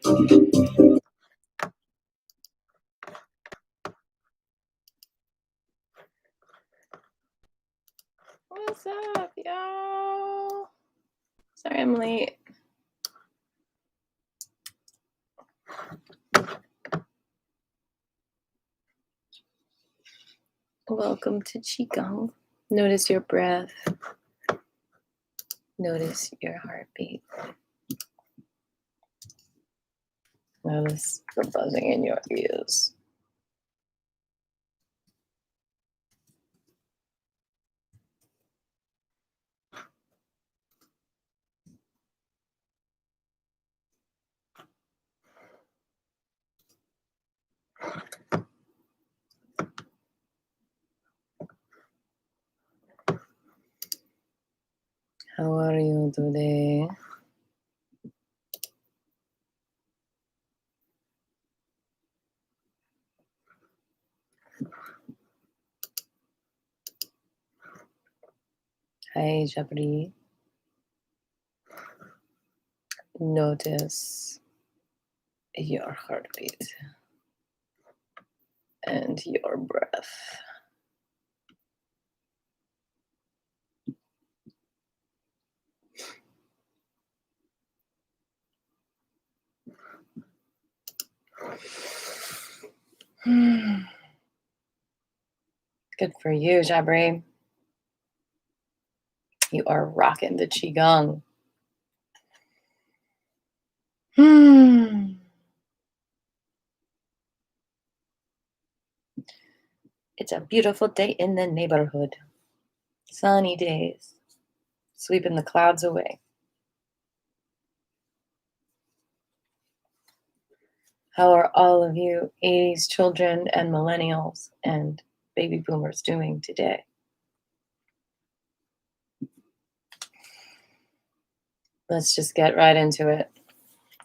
What's up, y'all? Sorry I'm late. Welcome to Qigong. Notice your breath. Notice your heartbeat. Notice the buzzing in your ears. How are you today? Hi, Jabri. Notice your heartbeat and your breath. Good for you, Jabri. You are rocking the Qigong. It's a beautiful day in the neighborhood. Sunny days, sweeping the clouds away. How are all of you 80s children and millennials and baby boomers doing today? Let's just get right into it.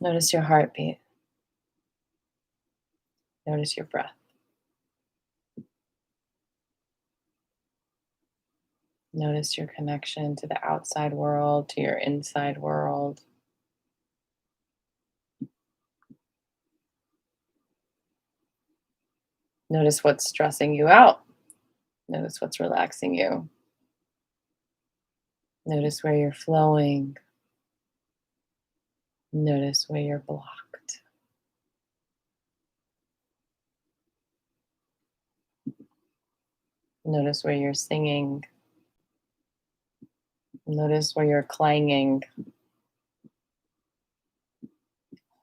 Notice your heartbeat. Notice your breath. Notice your connection to the outside world, to your inside world. Notice what's stressing you out. Notice what's relaxing you. Notice where you're flowing. Notice where you're blocked. Notice where you're singing. Notice where you're clanging.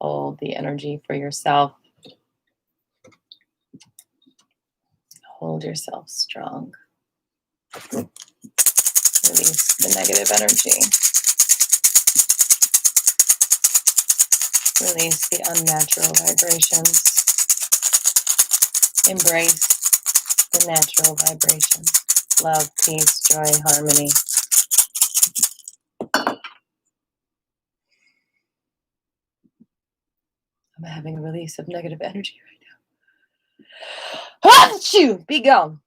Hold the energy for yourself. Hold yourself strong. Release the negative energy. Release the unnatural vibrations. Embrace the natural vibrations. Love, peace, joy, harmony. I'm having a release of negative energy right now. Achoo! Be gone.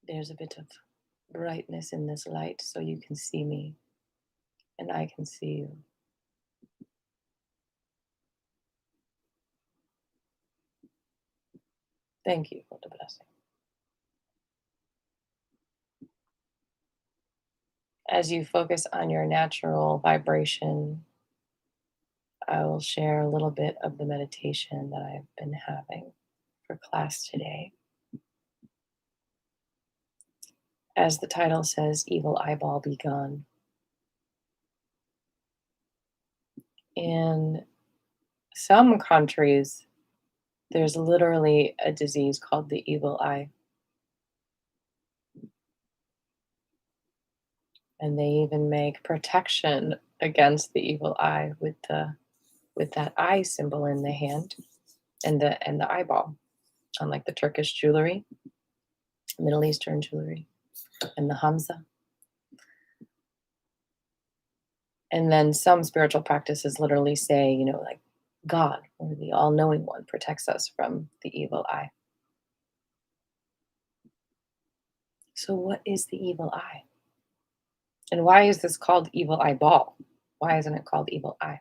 There's a bit of brightness in this light so you can see me and I can see you. Thank you for the blessing. As you focus on your natural vibration, I will share a little bit of the meditation that I've been having for class today. As the title says, evil eyeball be gone. In some countries, there's literally a disease called the evil eye. And they even make protection against the evil eye with that eye symbol in the hand and the eyeball, unlike the Turkish jewelry, Middle Eastern jewelry, and the Hamza. And then some spiritual practices literally say, like God, or the all-knowing one, protects us from the evil eye. So what is the evil eye? And why is this called evil eyeball? Why isn't it called evil eye?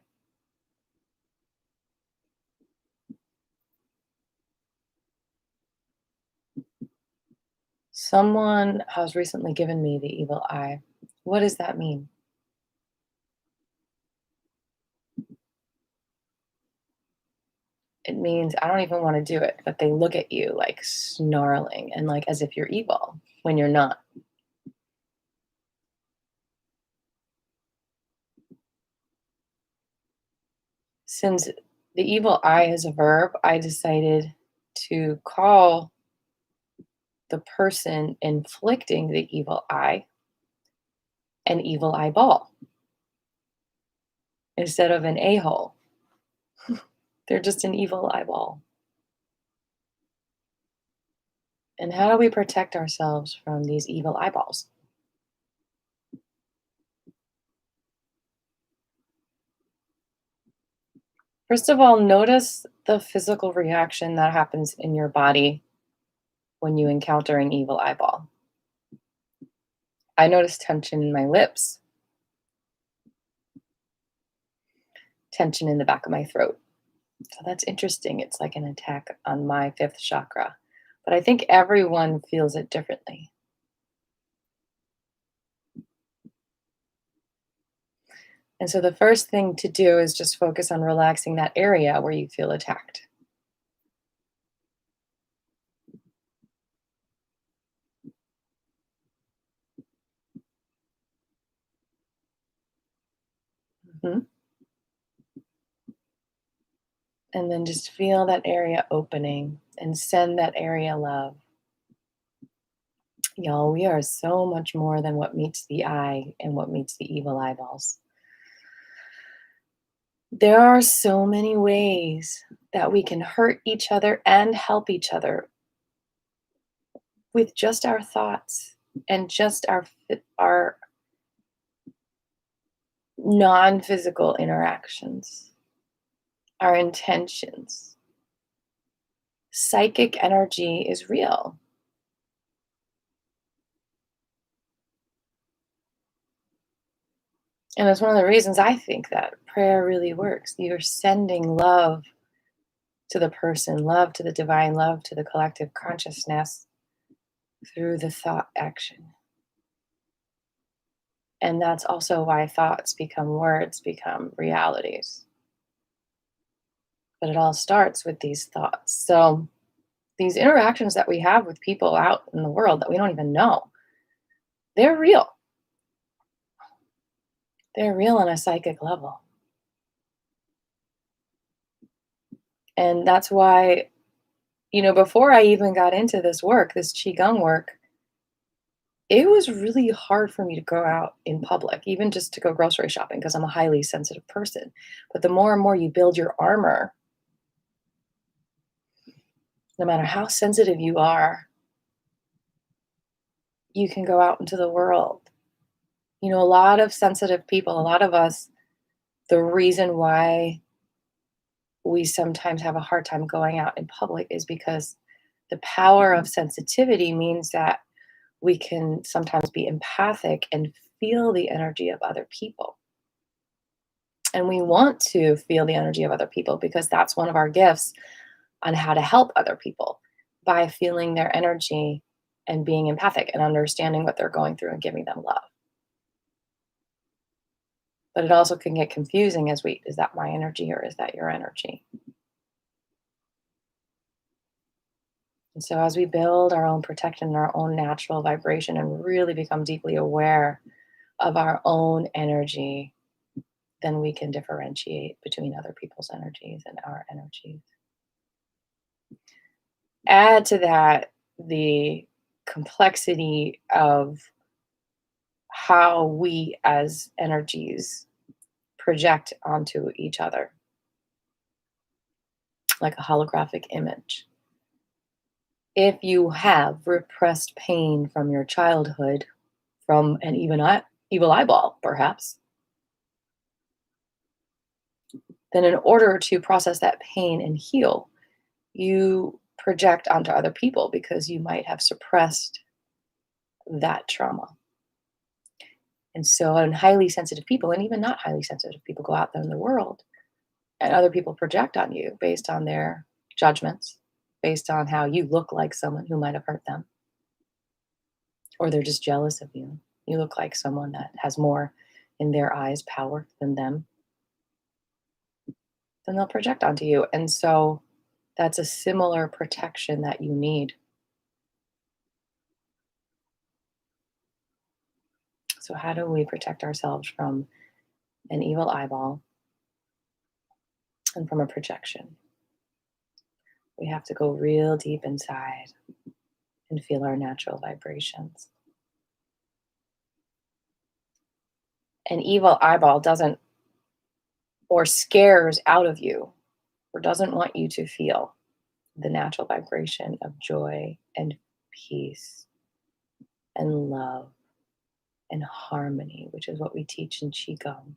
Someone has recently given me the evil eye. What does that mean? It means I don't even want to do it, but they look at you like snarling and like as if you're evil when you're not. Since the evil eye is a verb, I decided to call the person inflicting the evil eye an evil eyeball instead of an a-hole. They're just an evil eyeball. And how do we protect ourselves from these evil eyeballs? First of all, notice the physical reaction that happens in your body when you encounter an evil eyeball. I notice tension in my lips, tension in the back of my throat. So that's interesting. It's like an attack on my fifth chakra. But I think everyone feels it differently. And so the first thing to do is just focus on relaxing that area where you feel attacked. Mhm. And then just feel that area opening and send that area love. Y'all, we are so much more than what meets the eye and what meets the evil eyeballs. There are so many ways that we can hurt each other and help each other with just our thoughts and just our non-physical interactions, our intentions. Psychic energy is real. And it's one of the reasons I think that prayer really works. You're sending love to the person, love to the divine, love to the collective consciousness through the thought action. And that's also why thoughts become words, become realities. But it all starts with these thoughts. So these interactions that we have with people out in the world that we don't even know, they're real. They're real on a psychic level. And that's why, before I even got into this work, this Qigong work, it was really hard for me to go out in public, even just to go grocery shopping, because I'm a highly sensitive person. But the more and more you build your armor, no matter how sensitive you are, you can go out into the world. A lot of sensitive people, a lot of us, the reason why we sometimes have a hard time going out in public is because the power of sensitivity means that we can sometimes be empathic and feel the energy of other people. And we want to feel the energy of other people because that's one of our gifts on how to help other people, by feeling their energy and being empathic and understanding what they're going through and giving them love. But it also can get confusing as is that my energy or is that your energy? And so as we build our own protection and our own natural vibration and really become deeply aware of our own energy, then we can differentiate between other people's energies and our energies. Add to that the complexity of how we as energies project onto each other, like a holographic image. If you have repressed pain from your childhood, from an evil eyeball, perhaps, then in order to process that pain and heal, you project onto other people because you might have suppressed that trauma. And so, and highly sensitive people, and even not highly sensitive people, go out there in the world, and other people project on you based on their judgments, based on how you look like someone who might have hurt them, or they're just jealous of you. You look like someone that has more, in their eyes, power than them. Then they'll project onto you. And so that's a similar protection that you need. So, how do we protect ourselves from an evil eyeball and from a projection? We have to go real deep inside and feel our natural vibrations. An evil eyeball doesn't, or scares out of you, or doesn't want you to feel the natural vibration of joy and peace and love and harmony, which is what we teach in Qigong.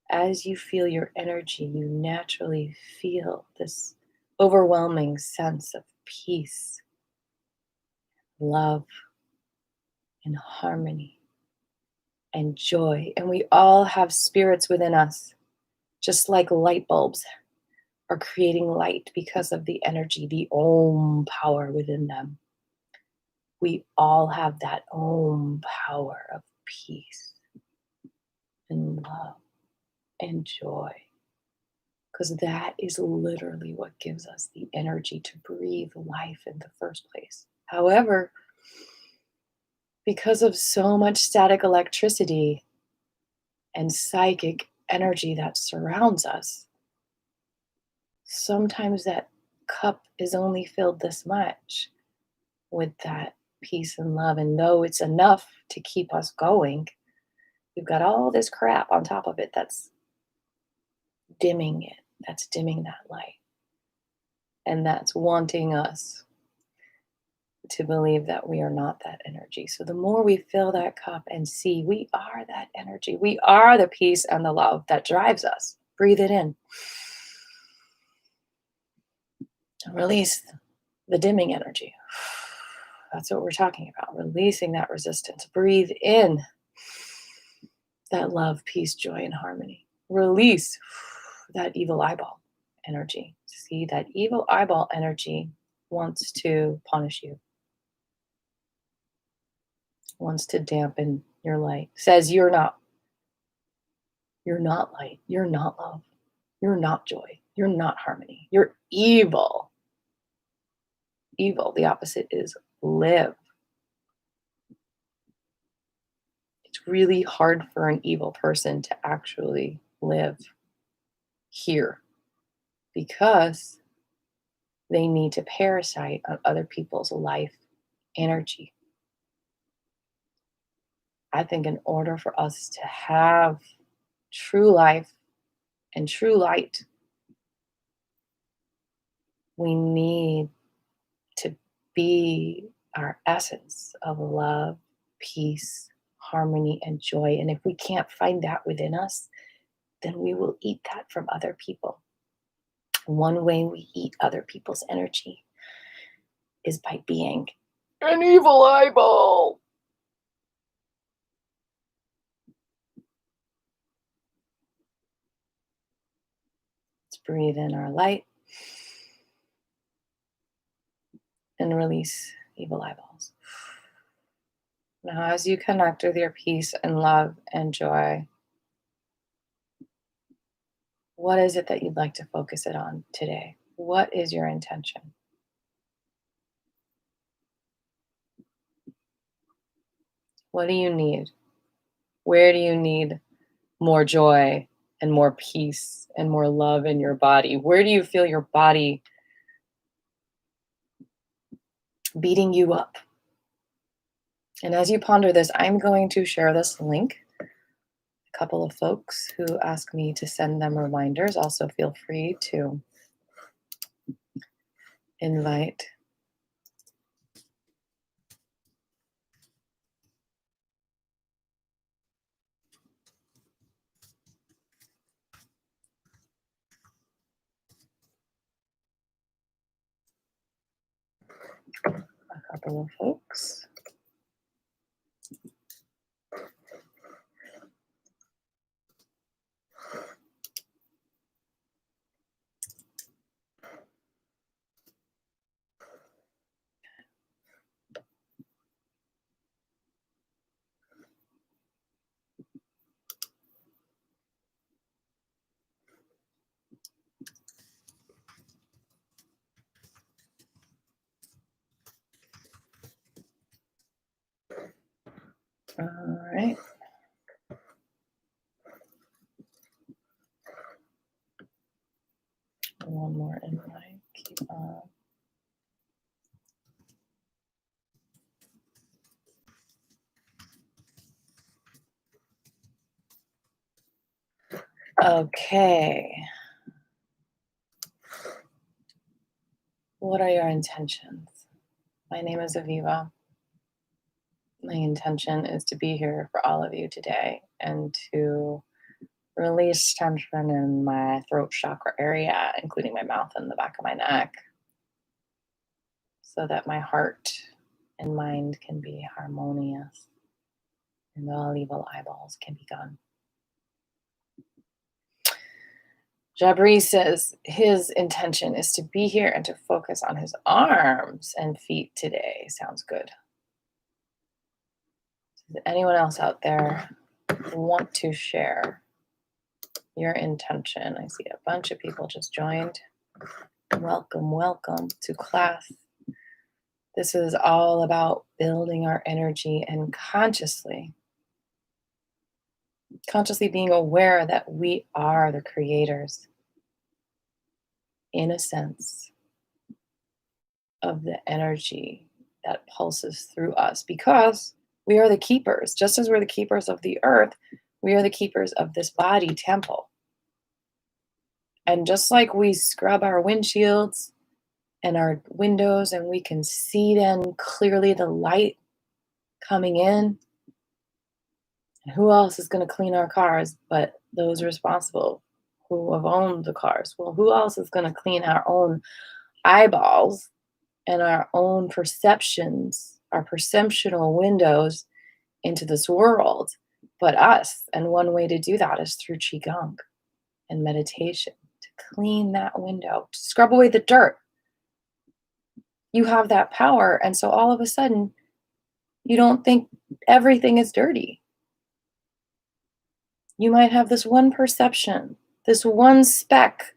As you feel your energy, you naturally feel this overwhelming sense of peace, love, and harmony and joy. And we all have spirits within us, just like light bulbs are creating light because of the energy, the Om power within them. We all have that Om power of peace and love and joy, because that is literally what gives us the energy to breathe life in the first place. However, because of so much static electricity and psychic energy that surrounds us, sometimes that cup is only filled this much with that peace and love. And though it's enough to keep us going, you've got all this crap on top of it that's dimming it, that's dimming that light. And that's wanting us to believe that we are not that energy. So the more we fill that cup and see we are that energy, we are the peace and the love that drives us. Breathe it in. Release the dimming energy. That's what we're talking about. Releasing that resistance. Breathe in that love, peace, joy, and harmony. Release that evil eyeball energy. See, that evil eyeball energy wants to punish you, wants to dampen your light, says you're not light, you're not love, you're not joy, you're not harmony, you're evil. Evil, the opposite is live. It's really hard for an evil person to actually live here because they need to parasite on other people's life energy. I think in order for us to have true life and true light, we need to be our essence of love, peace, harmony, and joy. And if we can't find that within us, then we will eat that from other people. One way we eat other people's energy is by being an evil eyeball. Let's breathe in our light and release evil eyeballs. Now, as you connect with your peace and love and joy, what is it that you'd like to focus it on today? What is your intention? What do you need? Where do you need more joy and more peace and more love in your body? Where do you feel your body beating you up? And as you ponder this, I'm going to share this link. A couple of folks who ask me to send them reminders also feel free to invite a couple of folks. All right. One more in my keep on. Okay. What are your intentions? My name is Aviva. My intention is to be here for all of you today and to release tension in my throat chakra area, including my mouth and the back of my neck, so that my heart and mind can be harmonious and all evil eyeballs can be gone. Jabri says his intention is to be here and to focus on his arms and feet today. Sounds good. Does anyone else out there want to share your intention? I see a bunch of people just joined. Welcome, welcome to class. This is all about building our energy and consciously being aware that we are the creators, in a sense, of the energy that pulses through us, because we are the keepers. Just as we're the keepers of the earth, we are the keepers of this body temple. And just like we scrub our windshields and our windows and we can see then clearly the light coming in, and who else is going to clean our cars but those responsible who have owned the cars? Well, who else is going to clean our own eyeballs and our own perceptions, our perceptual windows into this world, but us? And one way to do that is through Qigong and meditation, to clean that window, to scrub away the dirt. You have that power, and so all of a sudden, you don't think everything is dirty. You might have this one perception, this one speck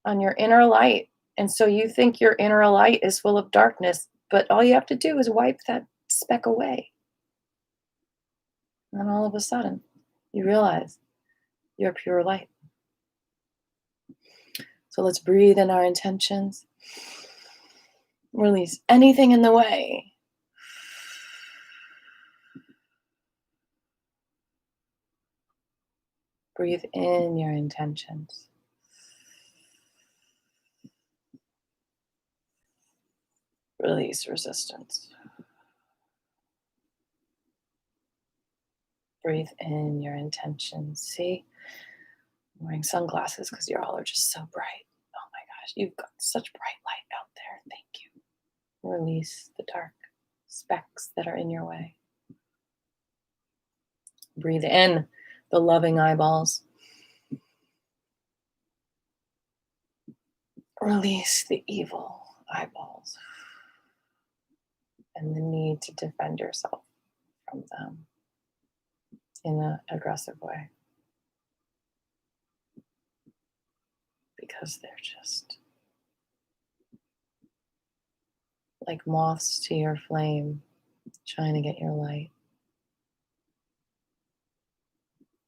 on your inner light, and so you think your inner light is full of darkness, but all you have to do is wipe that speck away. And then all of a sudden, you realize you're pure light. So let's breathe in our intentions. Release anything in the way. Breathe in your intentions. Release resistance. Breathe in your intentions. See, I'm wearing sunglasses because y'all are just so bright. Oh my gosh, you've got such bright light out there. Thank you. Release the dark specks that are in your way. Breathe in the loving eyeballs. Release the evil eyeballs and the need to defend yourself from them in an aggressive way, because they're just like moths to your flame, trying to get your light.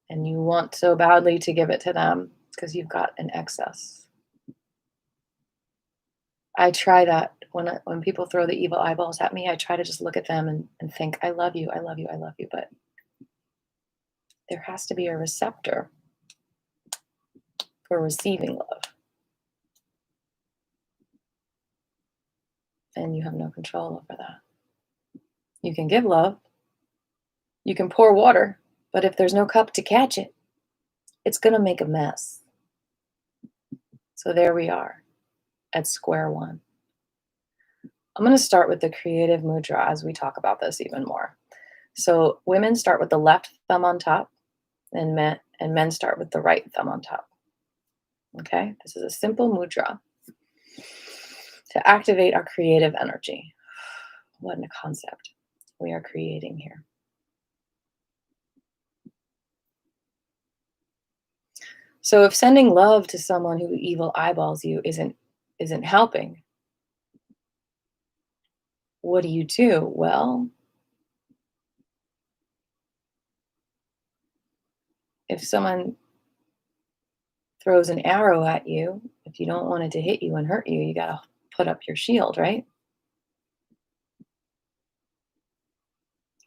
And you want so badly to give it to them because you've got an excess. I try that when people throw the evil eyeballs at me, I try to just look at them and think, I love you, I love you, I love you. But there has to be a receptor for receiving love. And you have no control over that. You can give love. You can pour water. But if there's no cup to catch it, it's going to make a mess. So there we are at square one. I'm going to start with the creative mudra as we talk about this even more. So women start with the left thumb on top, and men start with the right thumb on top. Okay? This is a simple mudra to activate our creative energy. What a concept we are creating here. So if sending love to someone who evil eyeballs you isn't helping, what do? Well, if someone throws an arrow at you, if you don't want it to hit you and hurt you, you got to put up your shield, right?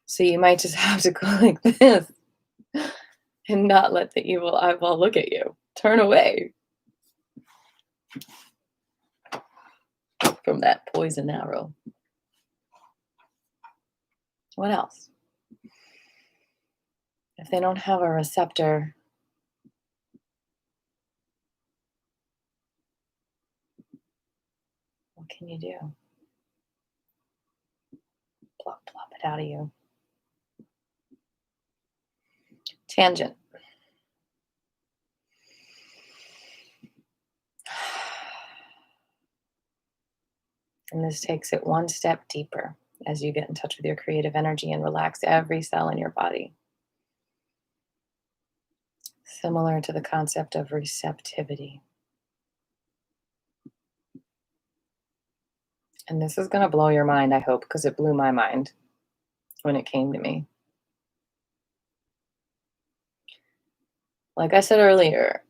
So you might just have to go like this and not let the evil eyeball look at you. Turn away from that poison arrow. What else? If they don't have a receptor, what can you do? Plop, plop it out of you. Tangent. And this takes it one step deeper as you get in touch with your creative energy and relax every cell in your body. Similar to the concept of receptivity. And this is going to blow your mind, I hope, because it blew my mind when it came to me. Like I said earlier,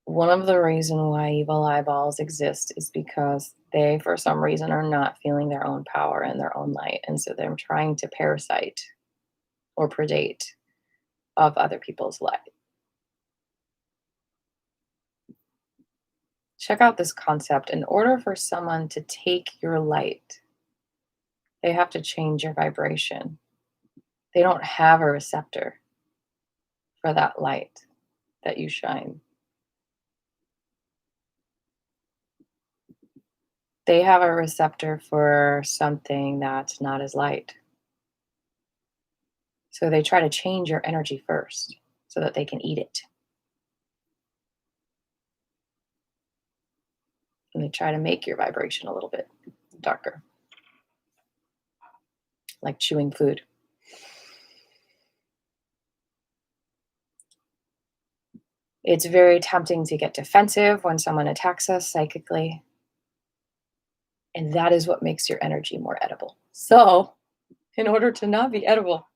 one of the reasons why evil eyeballs exist is because they, for some reason, are not feeling their own power and their own light. And so they're trying to parasite or predate of other people's light. Check out this concept. In order for someone to take your light, they have to change your vibration. They don't have a receptor for that light that you shine. They have a receptor for something that's not as light. So they try to change your energy first so that they can eat it. And they try to make your vibration a little bit darker, like chewing food. It's very tempting to get defensive when someone attacks us psychically. And that is what makes your energy more edible. So, in order to not be edible,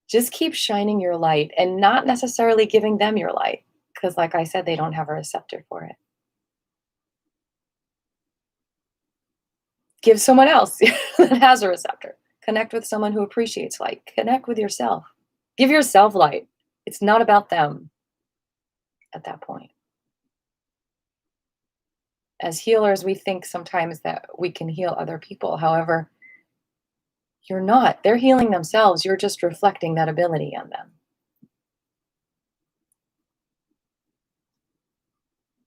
just keep shining your light and not necessarily giving them your light. Because, like I said, they don't have a receptor for it. Give someone else that has a receptor. Connect with someone who appreciates light. Connect with yourself. Give yourself light. It's not about them at that point. As healers, we think sometimes that we can heal other people. However, you're not. They're healing themselves. You're just reflecting that ability on them.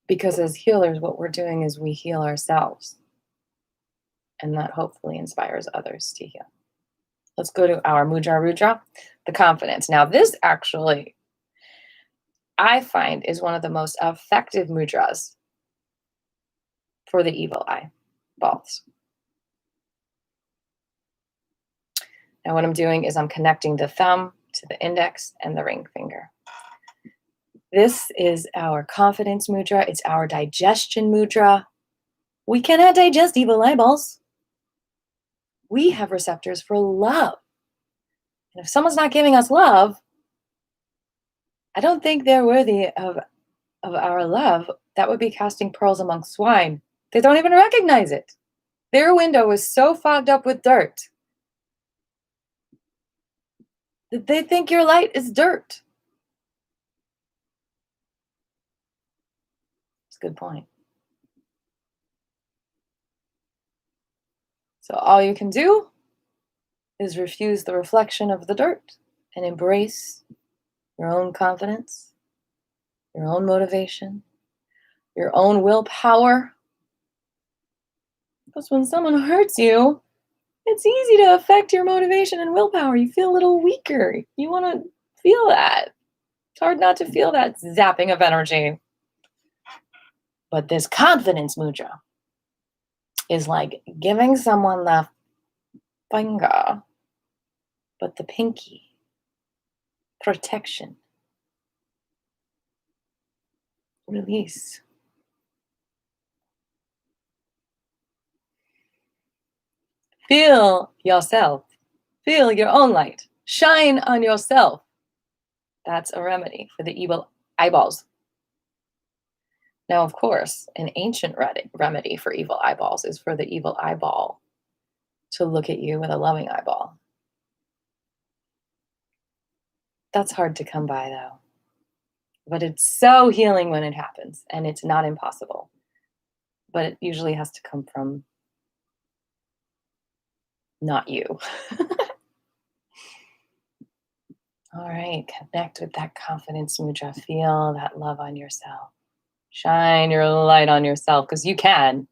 Because as healers, what we're doing is we heal ourselves. And that hopefully inspires others to heal. Let's go to our Mudra Rudra, the confidence. Now, this actually, I find, is one of the most effective mudras for the evil eye balls. Now, what I'm doing is I'm connecting the thumb to the index and the ring finger. This is our confidence mudra. It's our digestion mudra. We cannot digest evil eyeballs. We have receptors for love. And if someone's not giving us love, I don't think they're worthy of our love. That would be casting pearls among swine. They don't even recognize it. Their window is so fogged up with dirt that they think your light is dirt. It's a good point. So all you can do is refuse the reflection of the dirt and embrace your own confidence, your own motivation, your own willpower. Because when someone hurts you, it's easy to affect your motivation and willpower. You feel a little weaker. You want to feel that. It's hard not to feel that zapping of energy. But this confidence mudra is like giving someone the finger, but the pinky. Protection. Release. Feel yourself. Feel your own light. Shine on yourself. That's a remedy for the evil eyeballs. Now, of course, an ancient remedy for evil eyeballs is for the evil eyeball to look at you with a loving eyeball. That's hard to come by, though. But it's so healing when it happens, and it's not impossible. But it usually has to come from not you. All right, connect with that confidence mudra. Feel that love on yourself. Shine your light on yourself, because you can.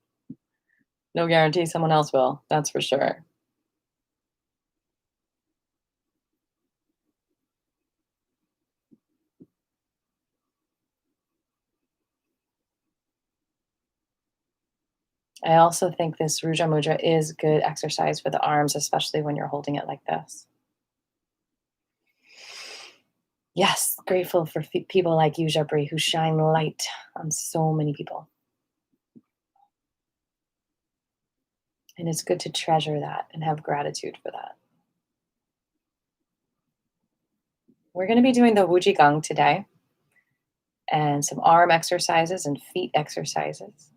No guarantee someone else will, that's for sure. I also think this Ruja Mudra is good exercise for the arms, especially when you're holding it like this. Yes, grateful for people like you, Jabri, who shine light on so many people. And it's good to treasure that and have gratitude for that. We're going to be doing the Woochie Gong today, and some arm exercises and feet exercises.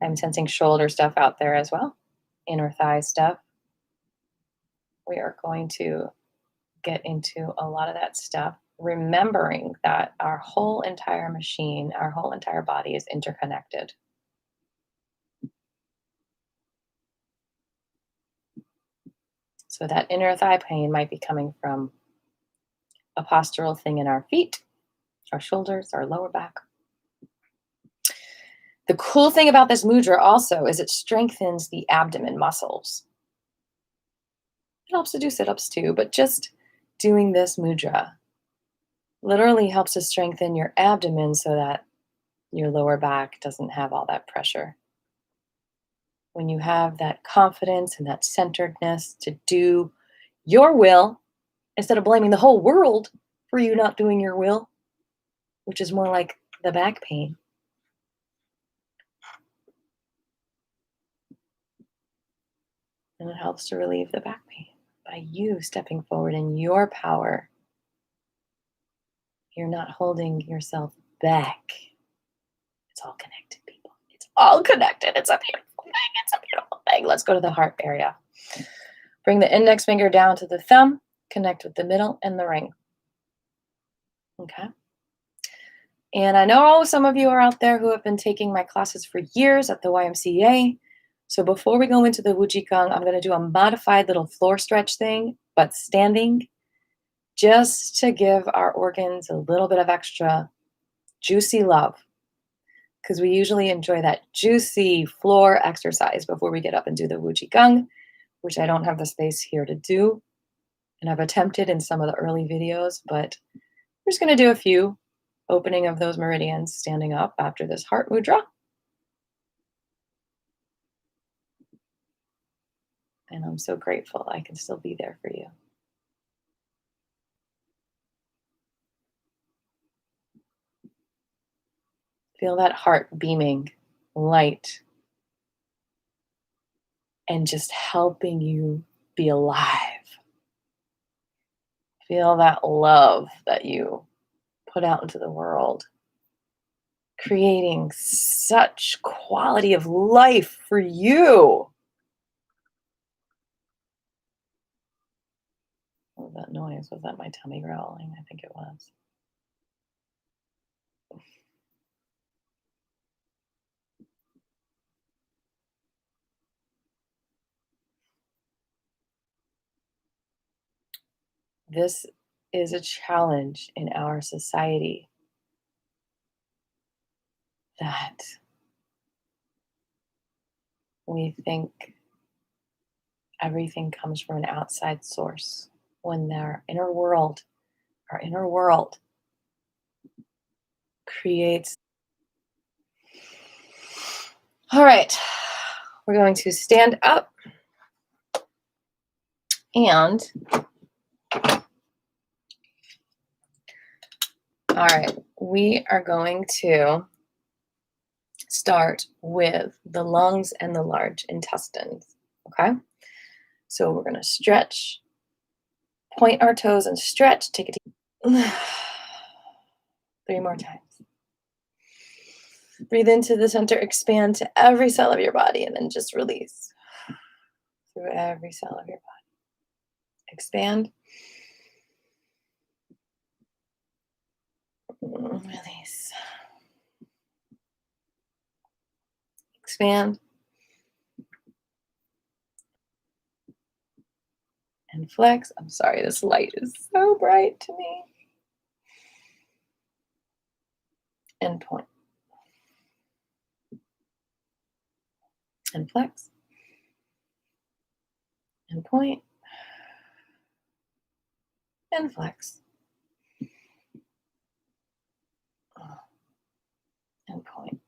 I'm sensing shoulder stuff out there as well, inner thigh stuff. We are going to get into a lot of that stuff, remembering that our whole entire machine, our whole entire body is interconnected. So that inner thigh pain might be coming from a postural thing in our feet, our shoulders, our lower back. The cool thing about this mudra also is it strengthens the abdomen muscles. It helps to do sit-ups too, but just doing this mudra literally helps to strengthen your abdomen so that your lower back doesn't have all that pressure. When you have that confidence and that centeredness to do your will, instead of blaming the whole world for you not doing your will, which is more like the back pain. And it helps to relieve the back pain by you stepping forward in your power. You're not holding yourself back. It's all connected, people. It's all connected. It's a beautiful thing. It's a beautiful thing. Let's go to the heart area. Bring the index finger down to the thumb. Connect with the middle and the ring. Okay. And I know some of you are out there who have been taking my classes for years at the YMCA. So before we go into the Woochie Gong, I'm going to do a modified little floor stretch thing, but standing, just to give our organs a little bit of extra juicy love, because we usually enjoy that juicy floor exercise before we get up and do the Woochie Gong, which I don't have the space here to do. And I've attempted in some of the early videos, but we're just going to do a few opening of those meridians standing up after this heart mudra. And I'm so grateful I can still be there for you. Feel that heart beaming light and just helping you be alive. Feel that love that you put out into the world, creating such quality of life for you. What was that noise? Was that my tummy growling? I think it was. This is a challenge in our society that we think everything comes from an outside source when our inner world creates. All right, we're going to stand up and all right, we are going to start with the lungs and the large intestines, okay? So we're going to stretch Point our toes and stretch. Take it deep. 3 more times. Breathe into the center, expand to every cell of your body, and then just release through every cell of your body. Expand. Release. Expand. And flex. I'm sorry, this light is so bright to me. And point. And flex. And point. And flex. And point.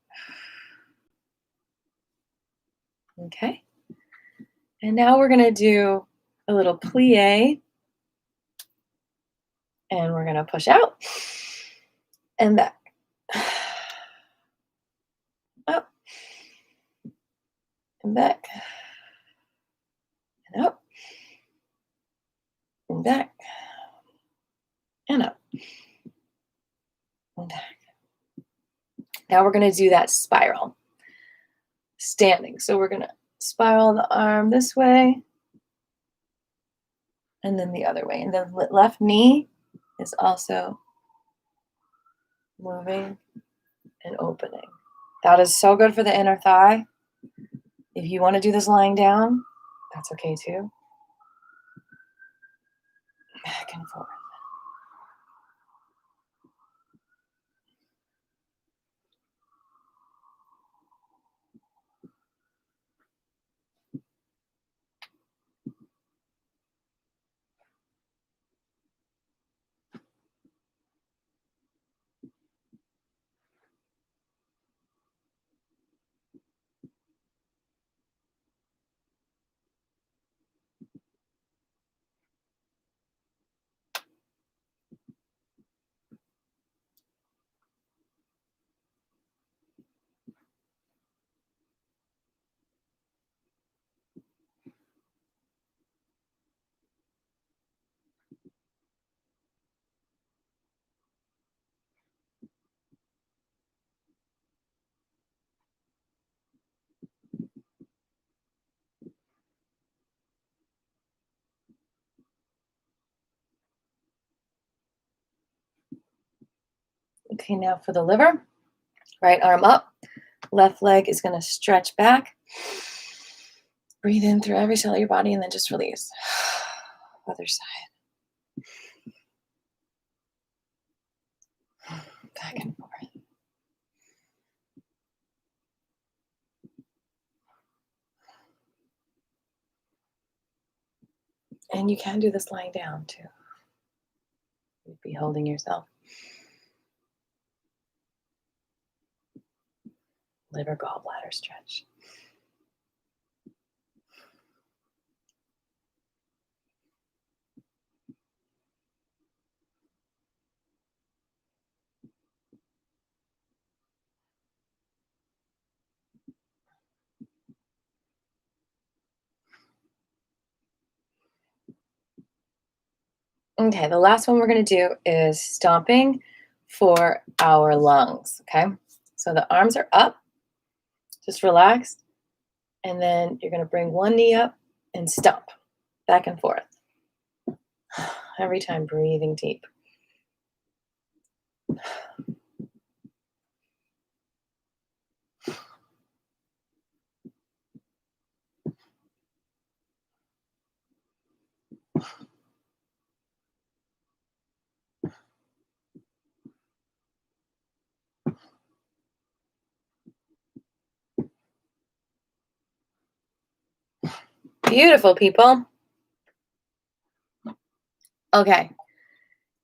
Okay. And now we're going to do a little plie. And we're going to push out and back. Up and back. And up. And back. And up. And back. Now we're going to do that spiral. Standing. So we're going to spiral the arm this way. And then the other way. And the left knee is also moving and opening. That is so good for the inner thigh. If you want to do this lying down, that's okay too. Back and forth. Okay, now for the liver. Right arm up. Left leg is going to stretch back. Breathe in through every cell of your body and then just release. Other side. Back and forth. And you can do this lying down too. You'd be holding yourself. Liver gallbladder stretch. Okay, the last one we're going to do is stomping for our lungs, okay? So the arms are up, just relax, and then you're going to bring one knee up and stomp back and forth. Every time breathing deep. Beautiful, people. Okay,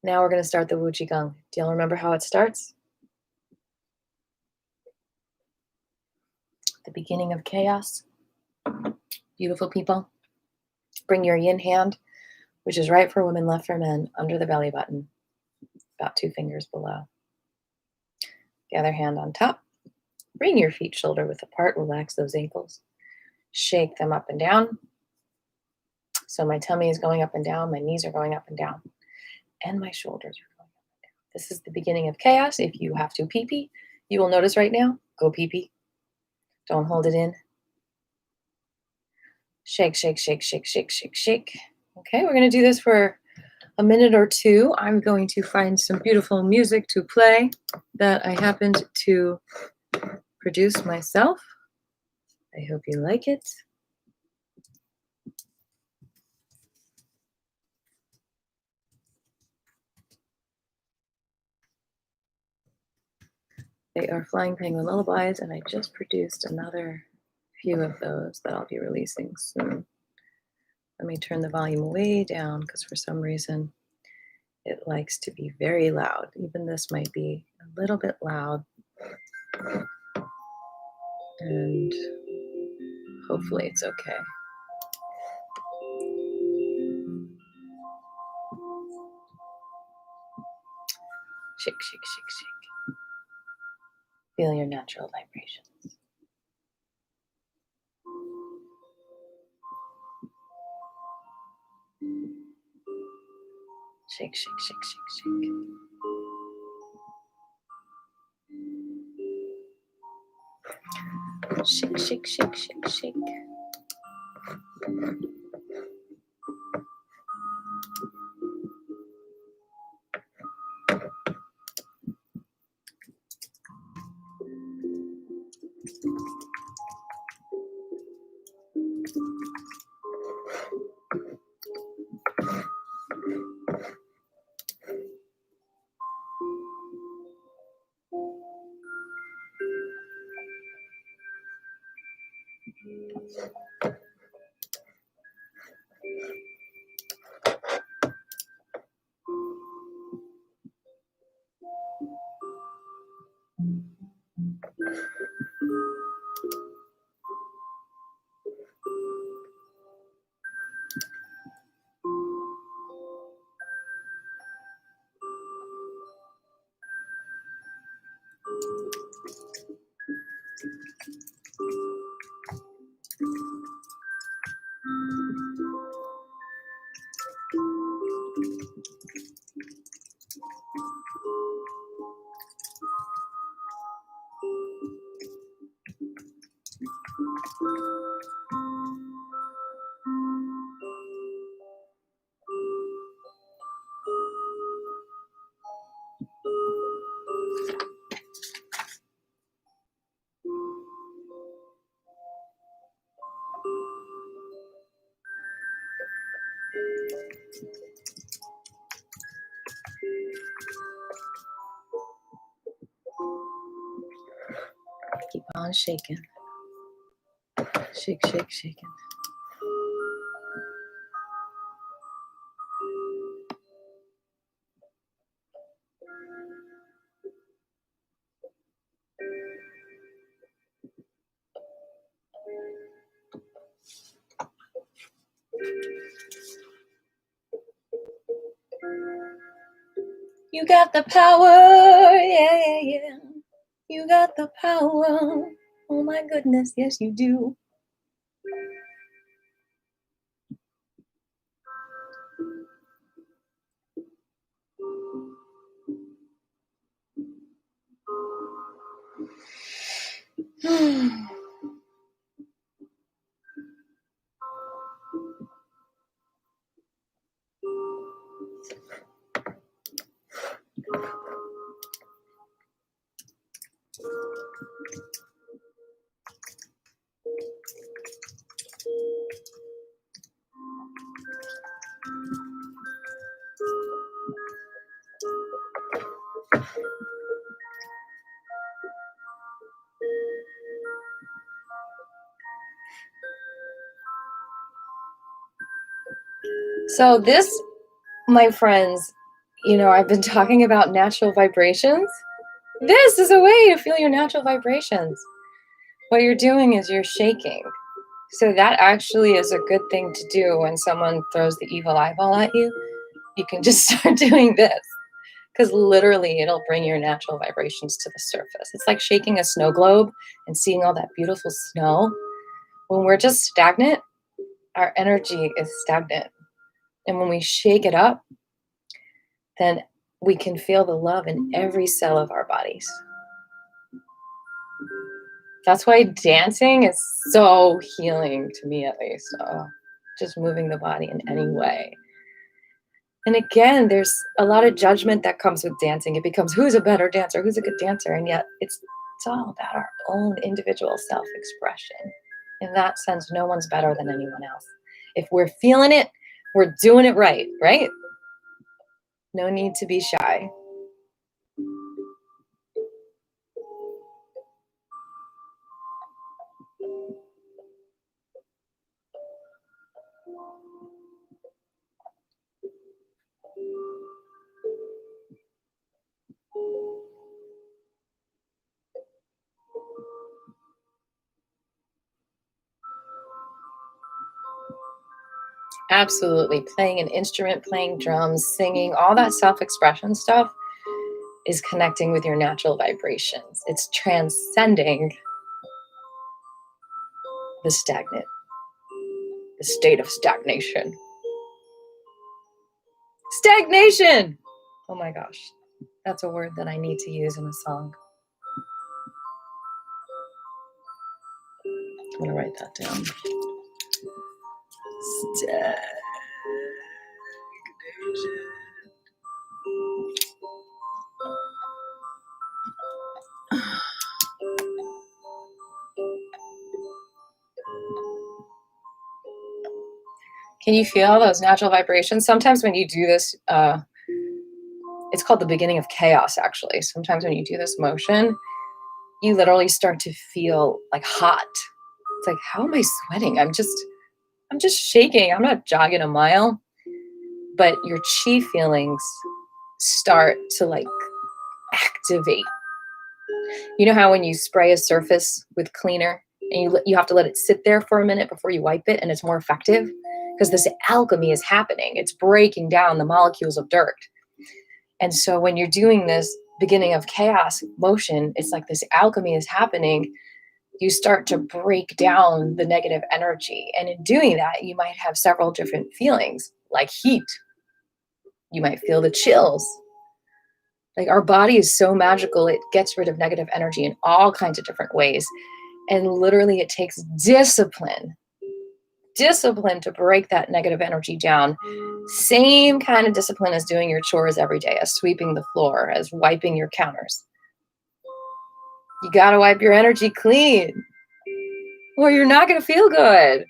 now we're going to start the Woochie Gong. Do y'all remember how it starts? The beginning of chaos. Beautiful, people. Bring your yin hand, which is right for women, left for men, under the belly button, about 2 fingers below. The other hand on top. Bring your feet shoulder width apart. Relax those ankles. Shake them up and down. So my tummy is going up and down, my knees are going up and down, and my shoulders are going up and down. This is the beginning of chaos. If you have to pee-pee, you will notice right now, go pee-pee. Don't hold it in. Shake, shake, shake, shake, shake, shake, shake. Okay, we're going to do this for a minute or two. I'm going to find some beautiful music to play that I happened to produce myself. I hope you like it. They are Flying Penguin Lullabies, and I just produced another few of those that I'll be releasing soon. Let me turn the volume way down because for some reason it likes to be very loud. Even this might be a little bit loud. And hopefully it's okay. Shake, shake, shake, shake. Feel your natural vibrations. Shake, shake, shake, shake, shake. Shake, shake, shake, shake, shake. Keep on shaking. Shake, shake, shaking. You got the power, yeah, yeah, yeah. You got the power. Oh my goodness, yes you do. So this, my friends, I've been talking about natural vibrations. This is a way to feel your natural vibrations. What you're doing is you're shaking. So that actually is a good thing to do when someone throws the evil eyeball at you. You can just start doing this because literally it'll bring your natural vibrations to the surface. It's like shaking a snow globe and seeing all that beautiful snow. When we're just stagnant, our energy is stagnant. And when we shake it up, then we can feel the love in every cell of our bodies. That's why dancing is so healing to me, at least. Just moving the body in any way. And again, there's a lot of judgment that comes with dancing. It becomes who's a better dancer, who's a good dancer, and yet it's all about our own individual self-expression. In that sense, no one's better than anyone else. If we're feeling it, we're doing it right? No need to be shy. Absolutely. Playing an instrument, playing drums, singing, all that self-expression stuff is connecting with your natural vibrations. It's transcending the stagnant, the state of stagnation. Stagnation! Oh my gosh. That's a word that I need to use in a song. I'm going to write that down. Stagnation. Can you feel those natural vibrations? Sometimes when you do this, it's called the beginning of chaos, actually. Sometimes when you do this motion, you literally start to feel like hot. It's like, how am I sweating? I'm just shaking. I'm not jogging a mile. But your chi feelings start to like activate. You know how when you spray a surface with cleaner and you have to let it sit there for a minute before you wipe it and it's more effective? Because this alchemy is happening. It's breaking down the molecules of dirt. And so when you're doing this beginning of chaos motion, it's like this alchemy is happening. You start to break down the negative energy. And in doing that, you might have several different feelings, like heat. You might feel the chills. Like our body is so magical, it gets rid of negative energy in all kinds of different ways. And literally it takes discipline to break that negative energy down. Same kind of discipline as doing your chores every day, as sweeping the floor, as wiping your counters. You got to wipe your energy clean or you're not going to feel good.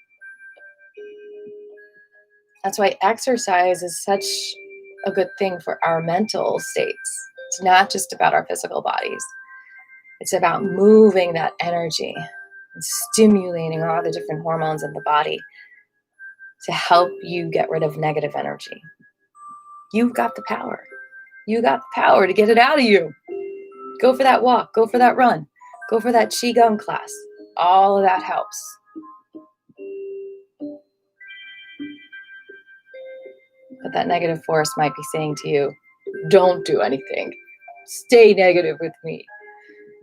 That's why exercise is such a good thing for our mental states. It's not just about our physical bodies. It's about moving that energy and stimulating all the different hormones in the body to help you get rid of negative energy. You've got the power. You got the power to get it out of you. Go for that walk. Go for that run. Go for that Qigong class. All of that helps. But that negative force might be saying to you, don't do anything. Stay negative with me.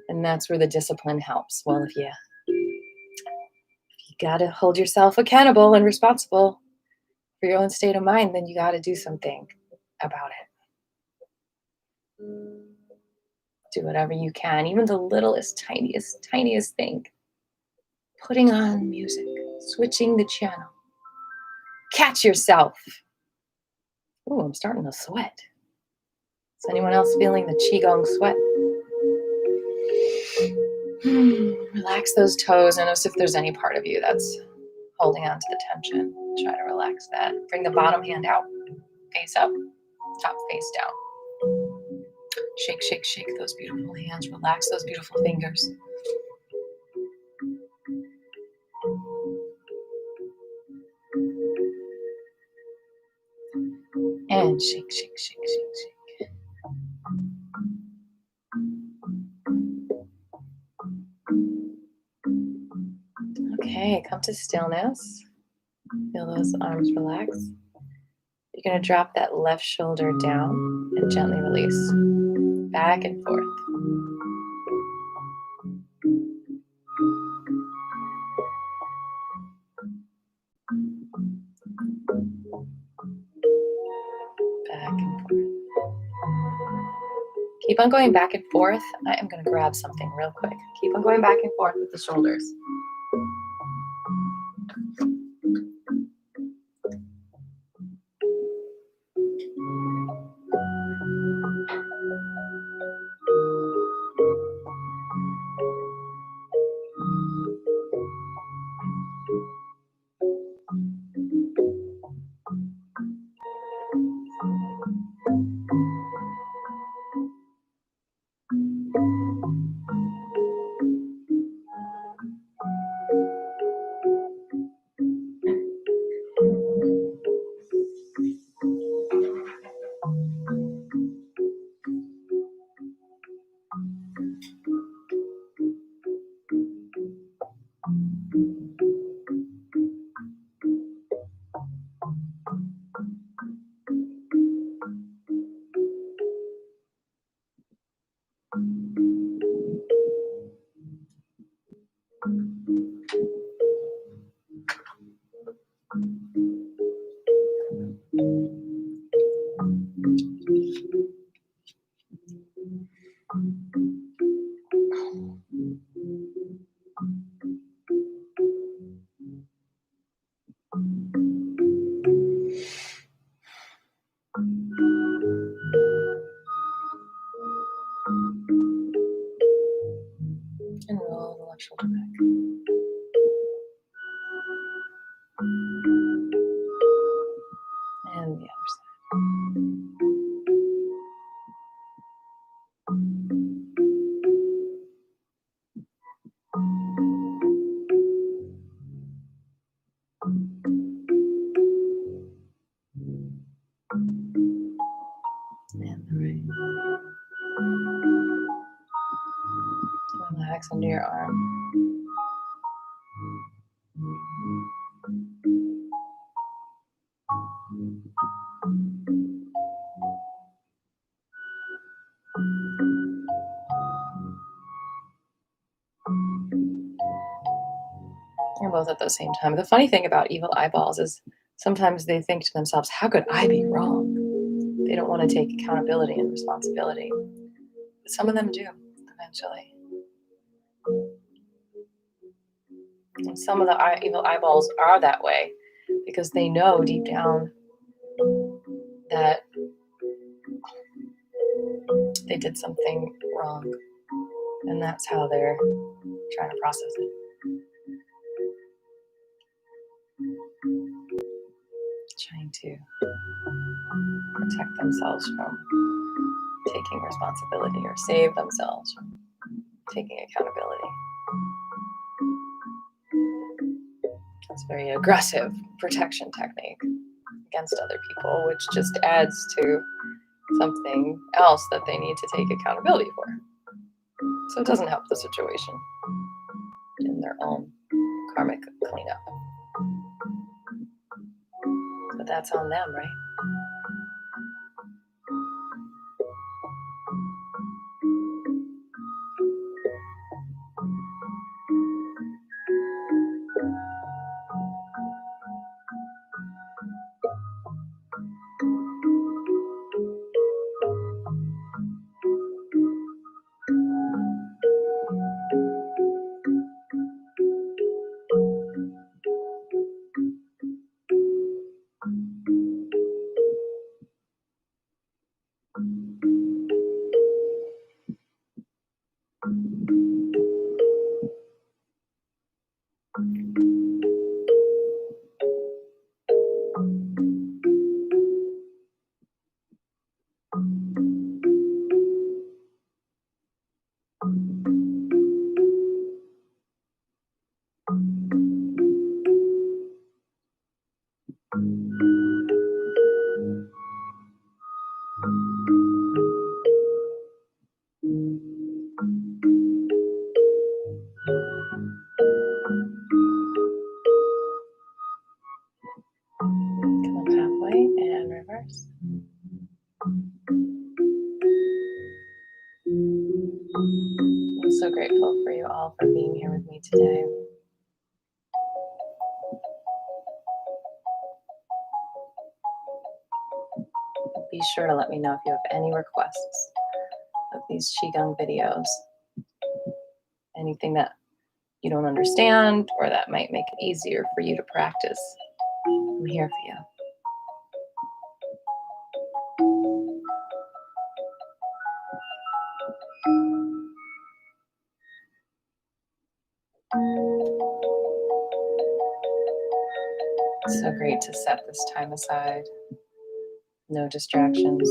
And that's where the discipline helps. Well, if you got to hold yourself accountable and responsible for your own state of mind, then you got to do something about it. Do whatever you can, even the littlest, tiniest thing. Putting on music, switching the channel. Catch yourself. Ooh, I'm starting to sweat. Is anyone else feeling the Qigong sweat? Relax those toes. Notice if there's any part of you that's holding on to the tension. Try to relax that. Bring the bottom hand out, face up, top face down. Shake, shake, shake those beautiful hands. Relax those beautiful fingers. And shake, shake, shake, shake, shake. Okay, come to stillness. Feel those arms relax. You're going to drop that left shoulder down and gently release. Back and forth. Keep on going back and forth. I am going to grab something real quick. Keep on going back and forth with the shoulders. And roll the left shoulder back. And the other side. And the right. Relax under your arm. Or both at the same time. The funny thing about evil eyeballs is sometimes they think to themselves, how could I be wrong? They don't want to take accountability and responsibility. But some of them do, eventually. And some of the evil eyeballs are that way because they know deep down that they did something wrong. And that's how they're trying to process it. Trying to protect themselves from taking responsibility or save themselves from taking accountability. It's a very aggressive protection technique against other people, which just adds to something else that they need to take accountability for. So it doesn't help the situation in their own karmic cleanup. But that's on them, right? Come up halfway and reverse. I'm so grateful for you all for being here with me today. Be sure to let me know if you have any requests of these Qigong videos. Anything that you don't understand or that might make it easier for you to practice, I'm here for you. It's so great to set this time aside. No distractions.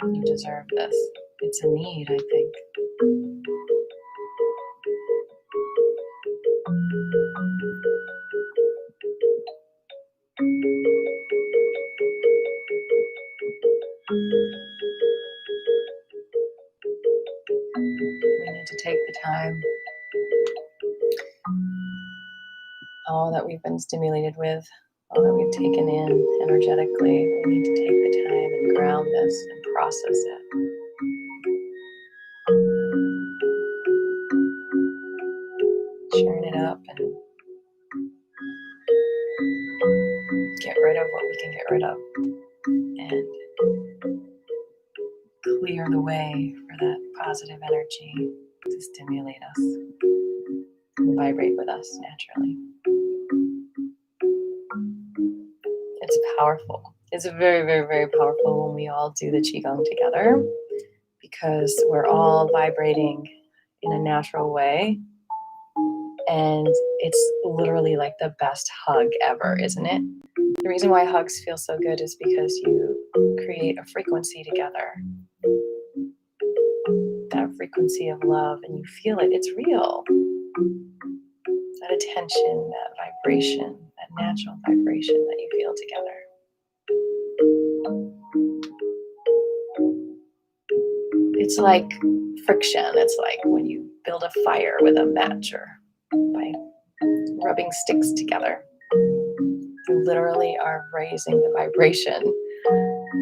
You deserve this. It's a need, I think. We need to take the time. All that we've been stimulated with, all that we've taken in energetically, we need to take the time and ground this and process it. Churn it up and get rid of what we can get rid of and clear the way for that positive energy to stimulate us and vibrate with us naturally. It's powerful. It's very, very, very powerful when we all do the Qigong together because we're all vibrating in a natural way. And it's literally like the best hug ever, isn't it? The reason why hugs feel so good is because you create a frequency together. That frequency of love, and you feel it. It's real. That attention, that vibration, that natural vibration that you feel together. It's like friction. It's like when you build a fire with a match or by rubbing sticks together. You literally are raising the vibration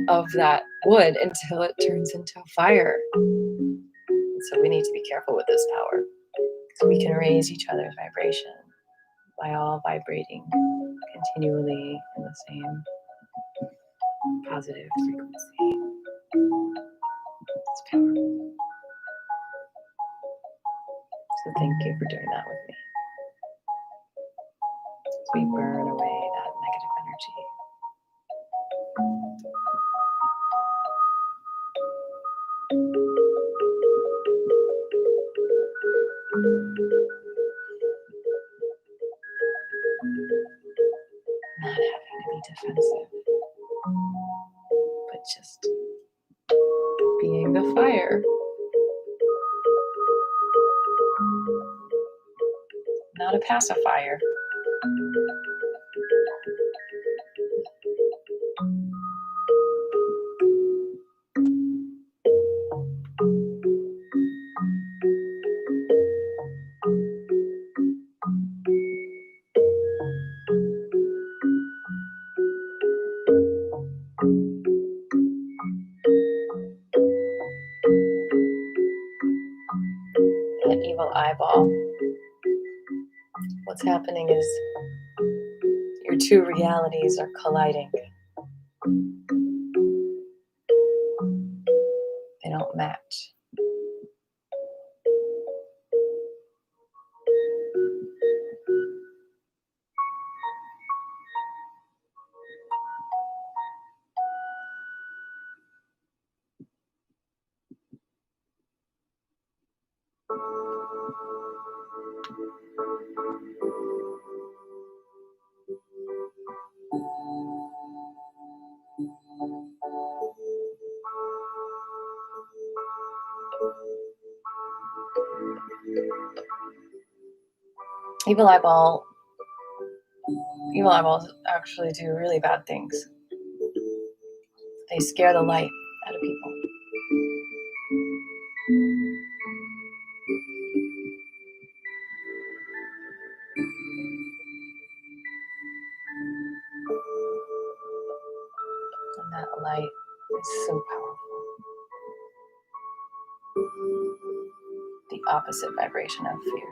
of that wood until it turns into a fire. And so we need to be careful with this power. So we can raise each other's vibration by all vibrating continually in the same positive frequency. It's powerful. So thank you for doing that with me. As we burn away that negative energy. Not having to be defensive, but just being the fire. Not a pacifier. That evil eyeball. What's happening is your two realities are colliding. They don't match. Evil eyeballs actually do really bad things. They scare the light out of people. And that light is so powerful. The opposite vibration of fear.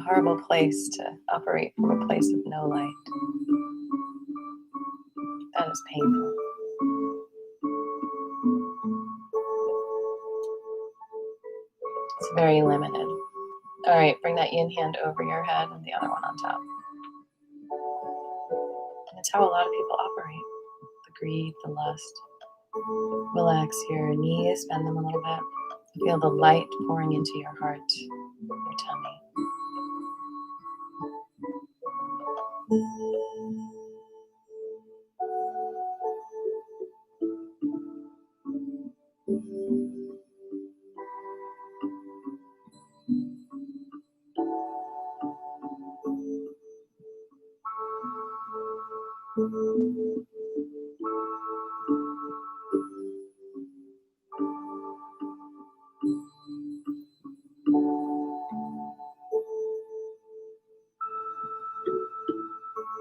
horrible place to operate from a place of no light. That is painful. It's very limited. All right, bring that yin hand over your head and the other one on top. And it's how a lot of people operate. The greed, the lust. Relax your knees, bend them a little bit. Feel the light pouring into your heart, your tummy.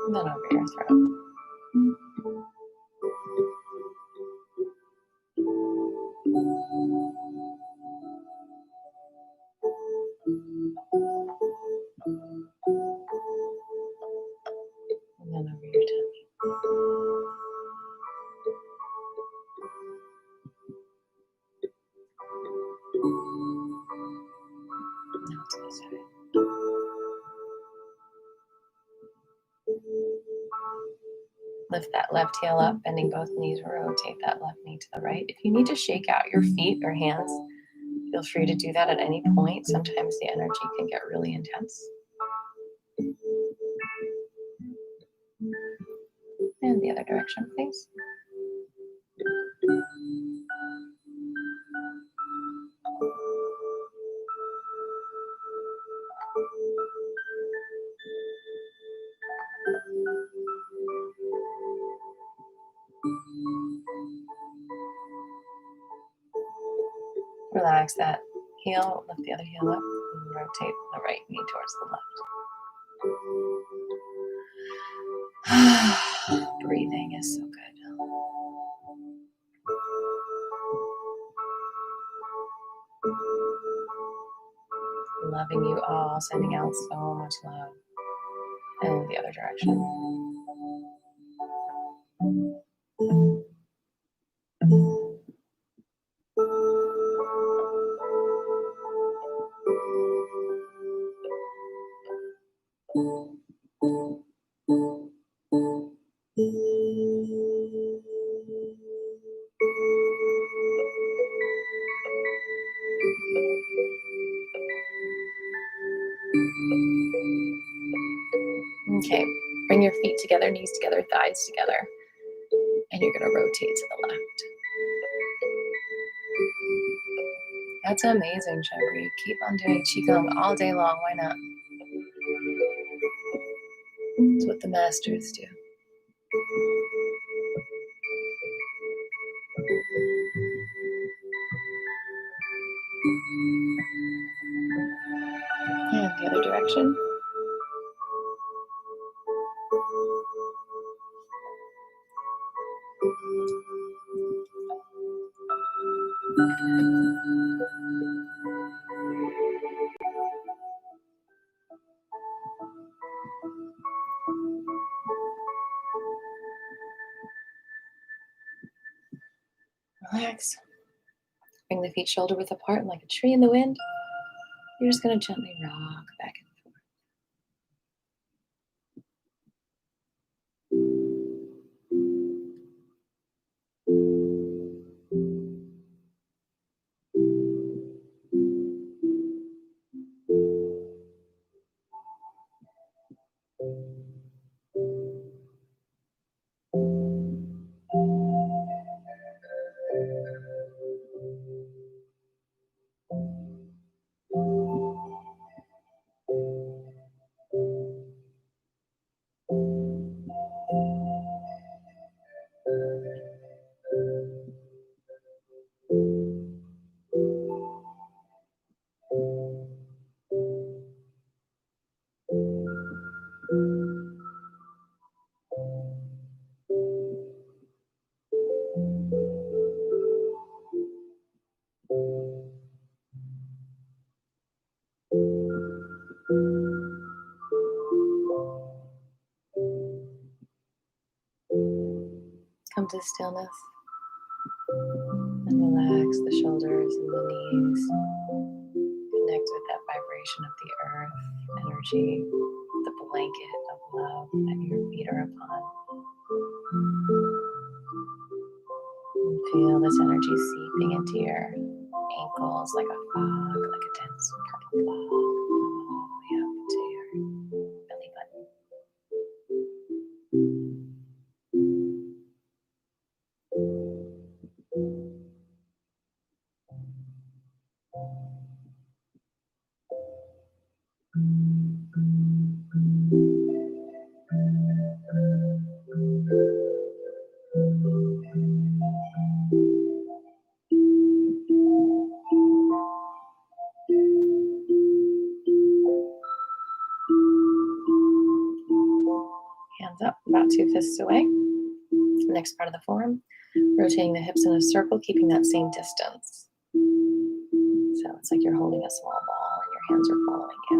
And then over your throat. And then over your tummy. Now to the side. Lift that left heel up, bending both knees, rotate that left knee to the right. If you need to shake out your feet or hands, feel free to do that at any point. Sometimes the energy can get really intense. And the other direction, please. Relax that heel, lift the other heel up, and rotate the right knee towards the left. Breathing is so good. Loving you all, sending out so much love. And the other direction. Okay, bring your feet together, knees together, thighs together. And you're going to rotate to the left. That's amazing, Shebri. Keep on doing Qigong all day long. Why not? It's what the masters do. And the other direction. Relax. Bring the feet shoulder width apart like a tree in the wind. You're just going to gently rock back and forth. into stillness. And relax the shoulders and the knees. Connect with that vibration of the earth energy, the blanket of love that your feet are upon. And feel this energy seeping into your ankles like a fog, like a dense purple fog, all the way up to your belly button. Hands up, about 2 fists away. Next part of the form, rotating the hips in a circle, keeping that same distance. So it's like you're holding a small ball and your hands are following you.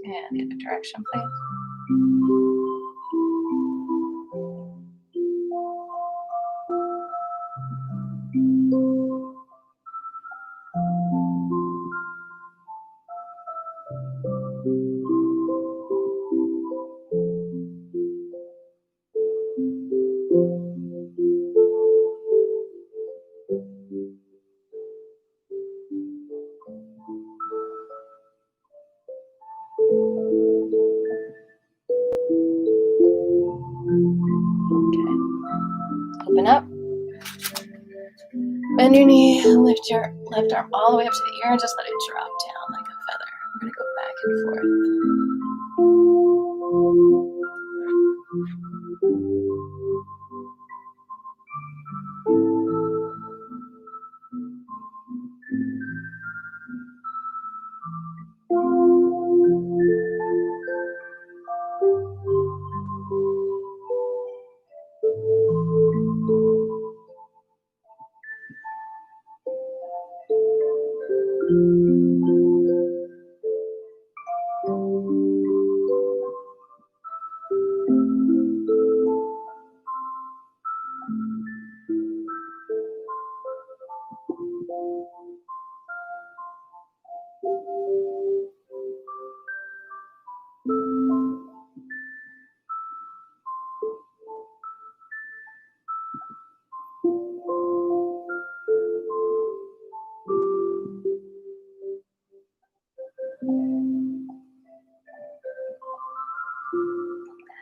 And the other direction, please. Okay. Open up. Bend your knee, lift your left arm all the way up to the ear and just let it drop down like a feather. We're going to go back and forth.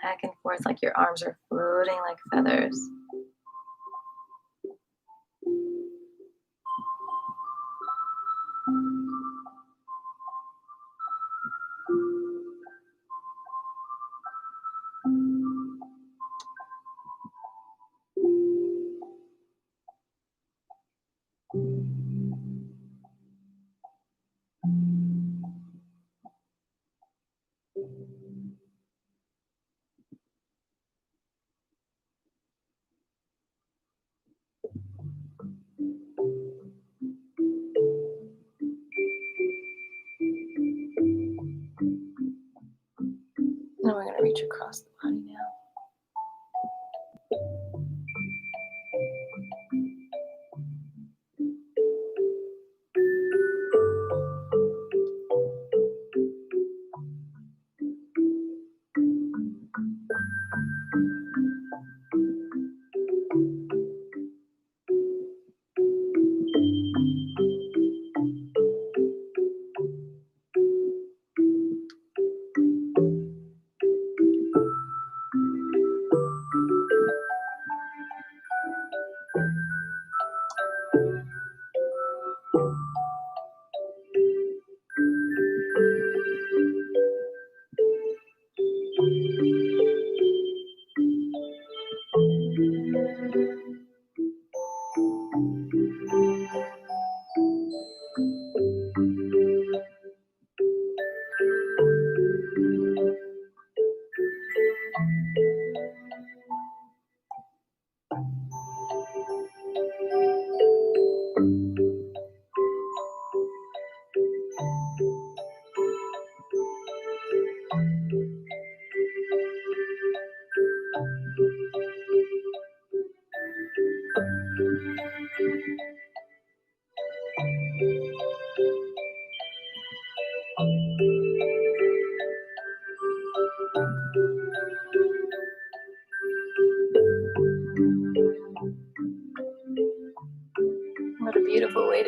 Back and forth like your arms are floating like feathers. Now we're going to reach across the body now.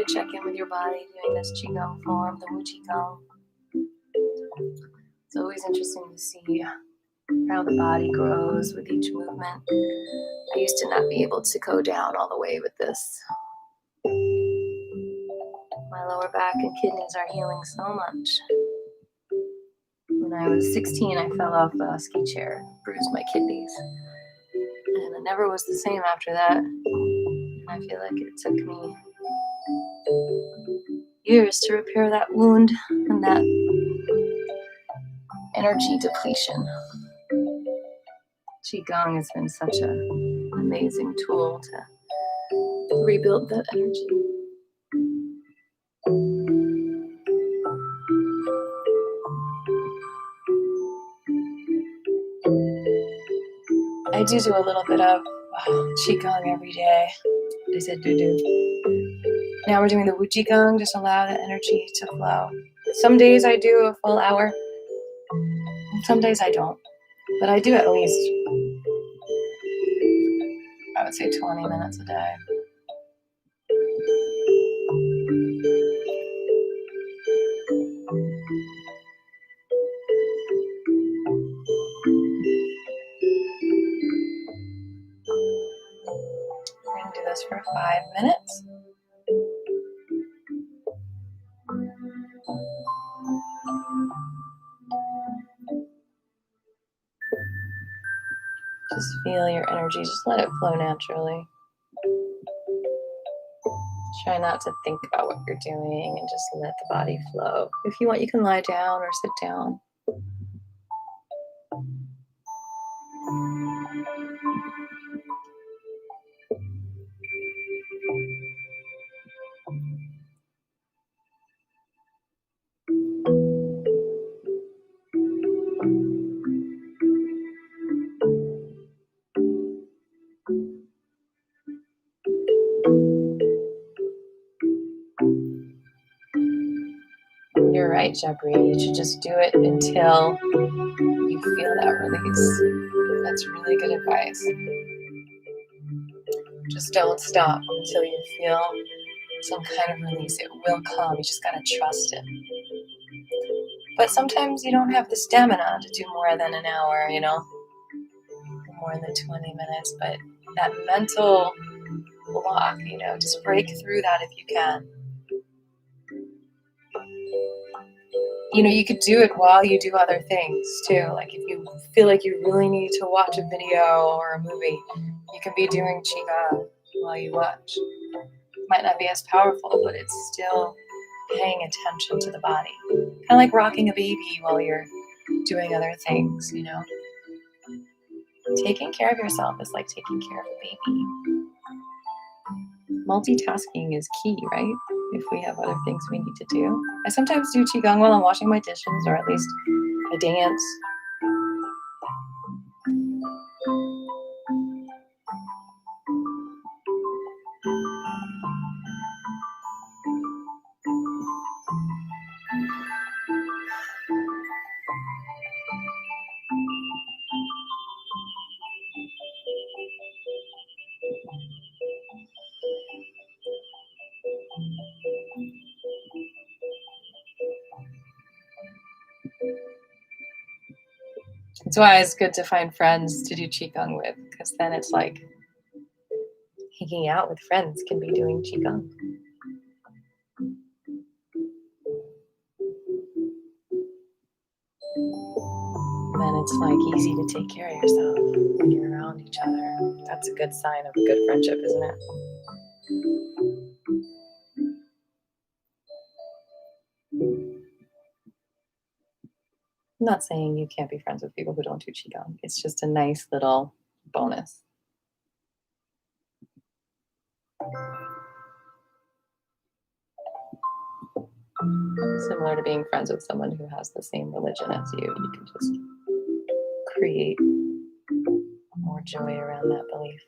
check in with your body doing this Qigong form, the Woochie Gong. It's always interesting to see how the body grows with each movement. I used to not be able to go down all the way with this. My lower back and kidneys are healing so much. When I was 16, I fell off a ski chair, bruised my kidneys. And it never was the same after that. And I feel like it took me years to repair that wound and that energy depletion. Qigong has been such an amazing tool to rebuild that energy. I do a little bit of Qigong every day. I said do. Now we're doing the Woochie Gong, just allow the energy to flow. Some days I do a full hour, some days I don't. But I do at least, I would say 20 minutes a day. We're going to do this for 5 minutes. Just feel your energy, just let it flow naturally. Try not to think about what you're doing and just let the body flow. If you want, you can lie down or sit down. You're right, Jabri. You should just do it until you feel that release. That's really good advice. Just don't stop until you feel some kind of release. It will come. You just gotta trust it. But sometimes you don't have the stamina to do more than an hour, more than 20 minutes. But that mental block, just break through that if you can. You could do it while you do other things too. Like if you feel like you really need to watch a video or a movie, you can be doing Qigong while you watch. It might not be as powerful, but it's still paying attention to the body. Kind of like rocking a baby while you're doing other things, Taking care of yourself is like taking care of a baby. Multitasking is key, right? If we have other things we need to do. I sometimes do Qigong while I'm washing my dishes, or at least I dance. That's why it's good to find friends to do Qigong with, because then it's like hanging out with friends can be doing Qigong. Then it's like easy to take care of yourself when you're around each other. That's a good sign of a good friendship, isn't it? I'm not saying you can't be friends with people who don't do Qigong. It's just a nice little bonus. Similar to being friends with someone who has the same religion as you can just create more joy around that belief.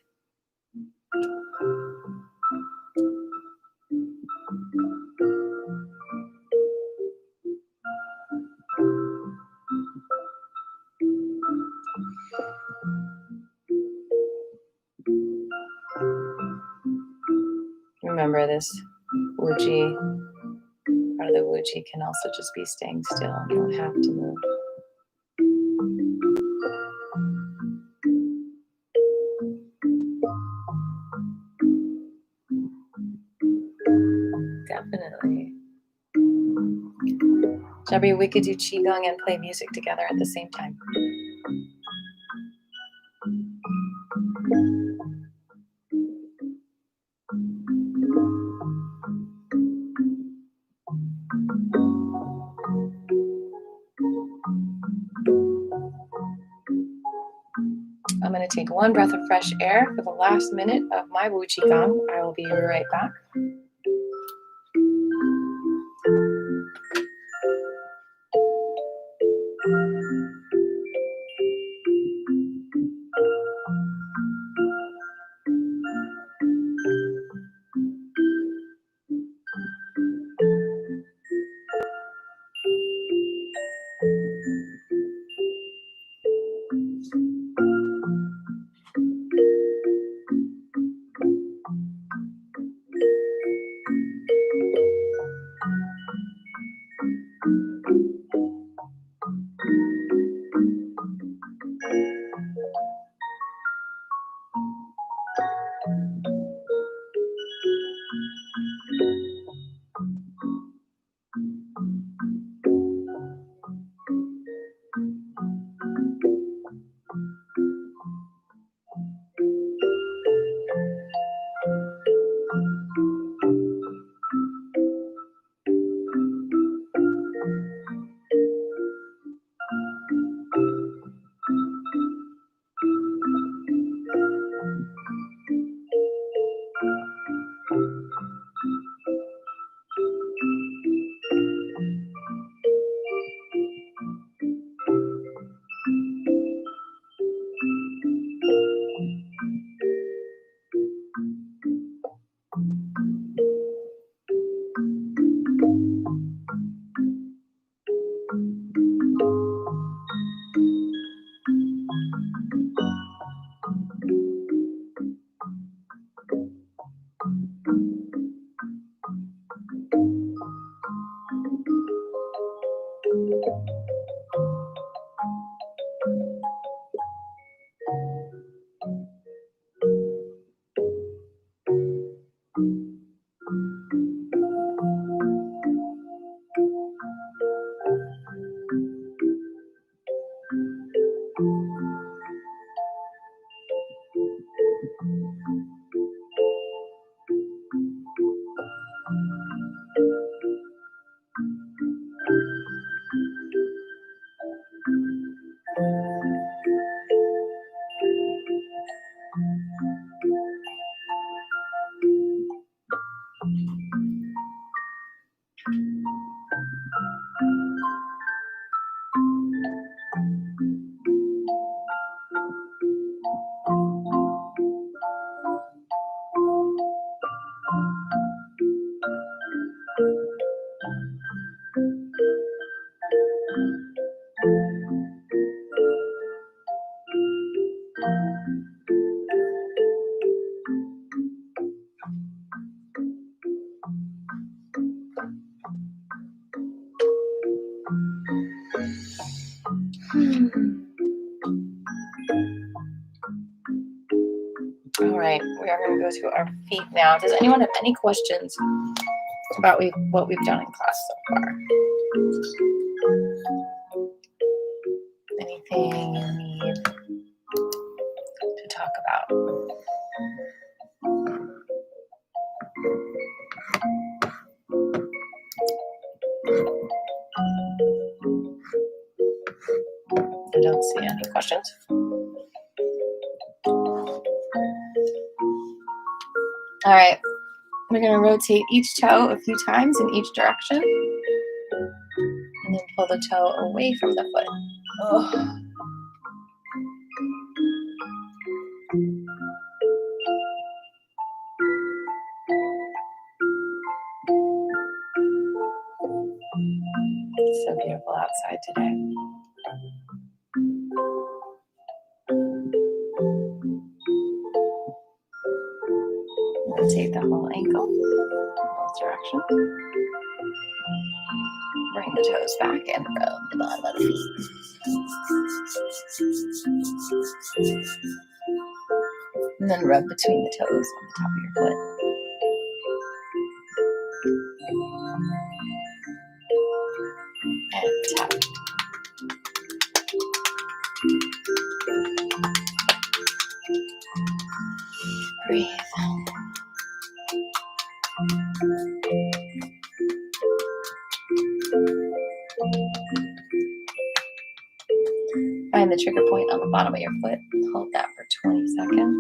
Remember, this Woochie, part of the Woochie can also just be staying still. You don't have to move. Definitely. Jabri, we could do Qigong and play music together at the same time. I'm going to take one breath of fresh air for the last minute of my Woochie Gong. I will be right back. All right, we are going to go to our feet now. Does anyone have any questions about what we've done in class so far? Anything you need to talk about? I don't see any questions. All right, we're going to rotate each toe a few times in each direction, and then pull the toe away from the foot. Oh. It's so beautiful outside today. Rotate the whole ankle in both directions. direction. Bring the toes back and rub the bottom of the feet. And then rub between the toes on the top of your foot. And tap. Breathe. Find the trigger point on the bottom of your foot. Hold that for 20 seconds.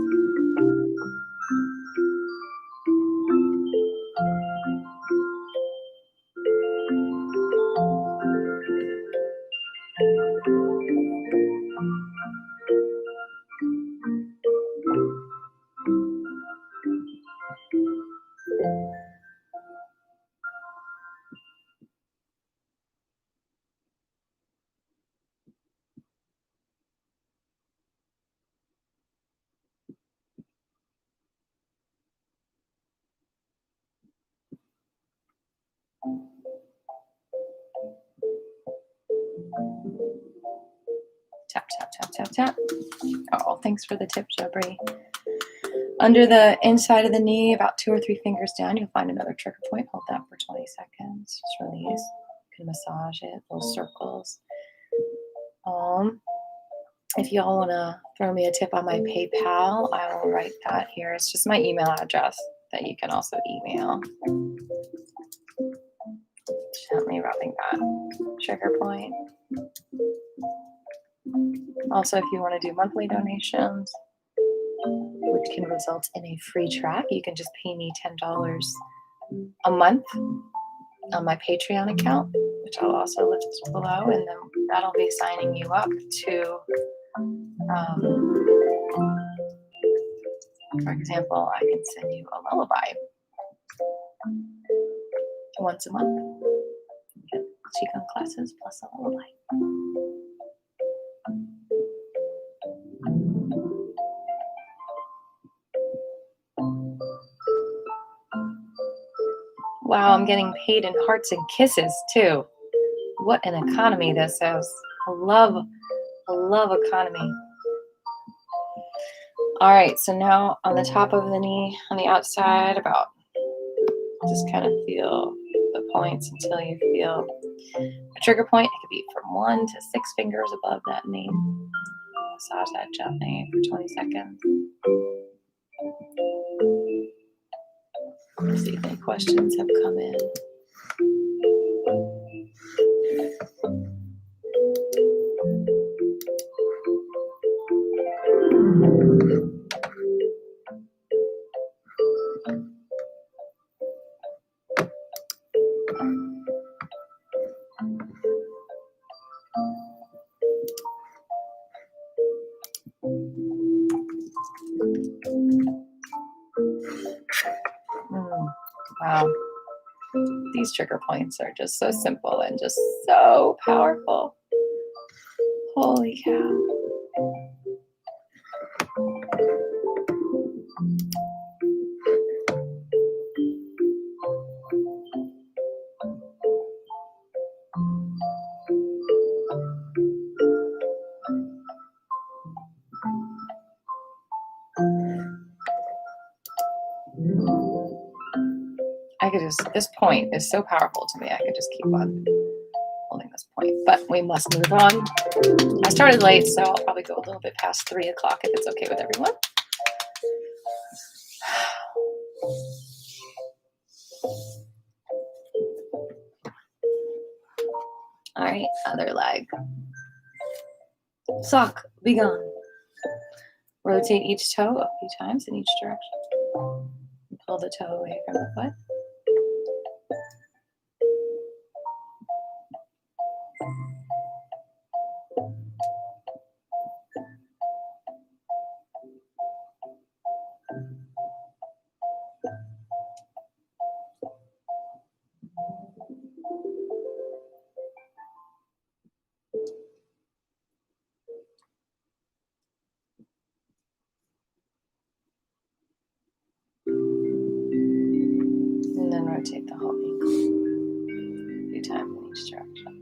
Tap, tap, tap, tap, tap. Oh, thanks for the tip, Jabri. Under the inside of the knee, about 2 or 3 fingers down, you'll find another trigger point. Hold that for 20 seconds. Just release. You can massage it, little circles. If y'all want to throw me a tip on my PayPal, I will write that here. It's just my email address that you can also email. Gently rubbing that trigger point. Also, if you want to do monthly donations, which can result in a free track, you can just pay me $10 a month on my Patreon account, which I'll also list below, and then that'll be signing you up to, for example, I can send you a lullaby once a month. You get Qigong classes plus a lullaby. Wow, I'm getting paid in hearts and kisses too. What an economy this is. I love economy. All right, so now on the top of the knee, on the outside, about, just kind of feel the points until you feel a trigger point. It could be from 1 to 6 fingers above that knee. Massage that gently for 20 seconds. Let's see if any questions have come in. Wow. These trigger points are just so simple and just so powerful. Holy cow. This point is so powerful to me. I could just keep on holding this point, but we must move on. I started late, so I'll probably go a little bit past 3 o'clock if it's okay with everyone. All right, other leg. Sock, be gone. Rotate each toe a few times in each direction. Pull the toe away from the foot. rotate the whole ankle a few times in each direction.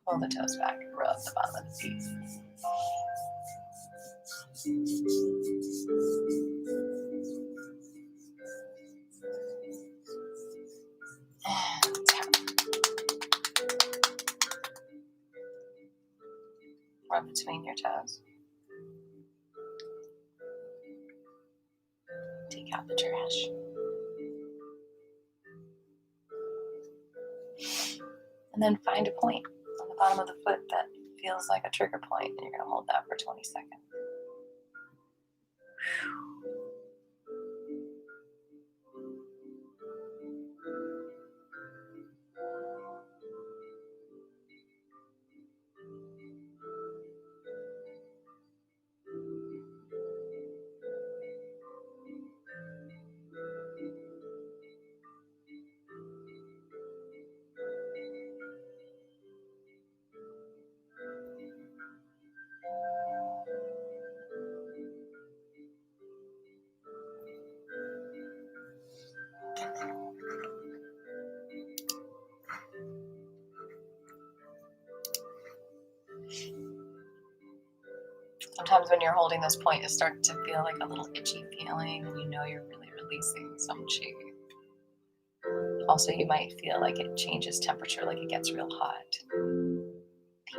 Pull the toes back and rub the bottom of the feet. And tap. Rub between your toes. Take out the trash. And then find a point on the bottom of the foot that feels like a trigger point, and you're going to hold that for 20 seconds. Sometimes when you're holding this point, it starts to feel like a little itchy feeling, and you know you're really releasing some chi. Also, you might feel like it changes temperature, like it gets real hot.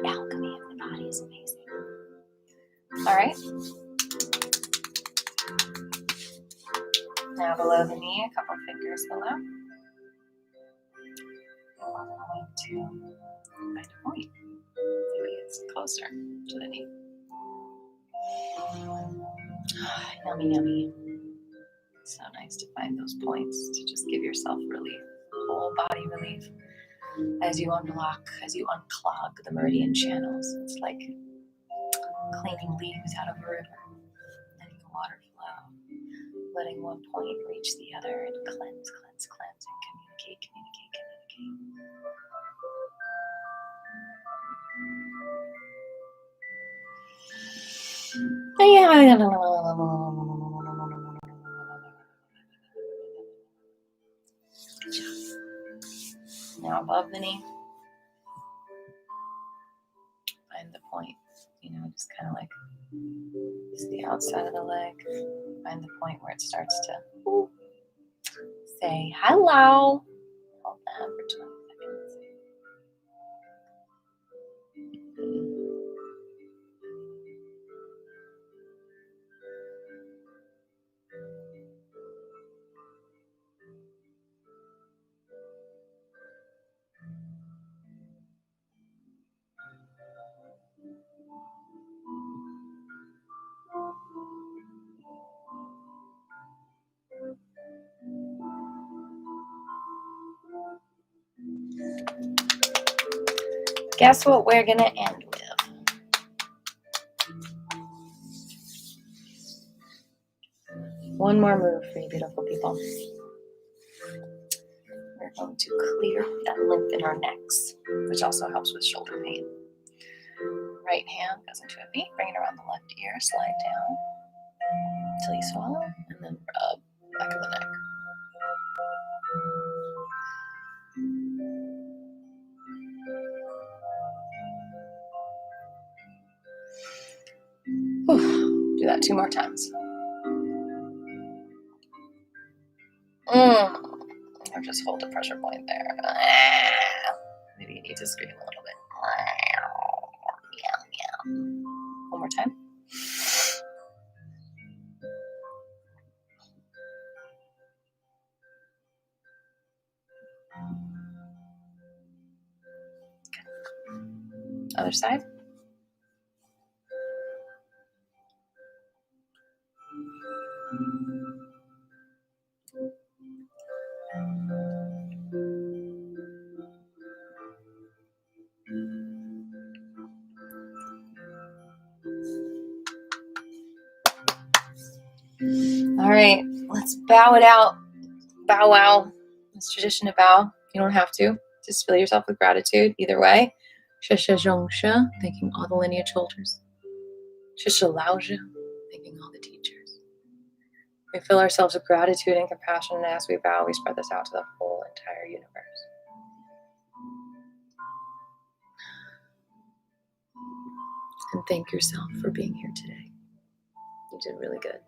The alchemy of the body is amazing. All right. Now below the knee, a couple fingers below. Going to find a point. Maybe it's closer to the knee. Yummy, yummy. So nice to find those points to just give yourself relief, whole body relief. As you unblock, as you unclog the meridian channels, it's like cleaning leaves out of a river, letting the water flow, letting one point reach the other and cleanse, cleanse, cleanse, and communicate, communicate, communicate. Good job. Now above the knee, find the point, just kind of like use the outside of the leg, find the point where it starts to say hello. Hold that for 20 seconds. Guess what we're gonna end with? One more move for you beautiful people. We're going to clear that lymph in our necks, which also helps with shoulder pain. Right hand goes into a V, bring it around the left ear, slide down until you swallow, and then rub back of the neck. Whew. Do that 2 more times. Or just hold a pressure point there. Maybe you need to scream a little bit. One more time. Good. Other side. All right, let's bow it out. Bow wow. It's tradition to bow. You don't have to. Just fill yourself with gratitude. Either way. Xoxoxoxo, thanking all the lineage holders. Xoxoxoxoxo, thanking all the teachers. We fill ourselves with gratitude and compassion, and as we bow, we spread this out to the whole entire universe. And thank yourself for being here today. You did really good.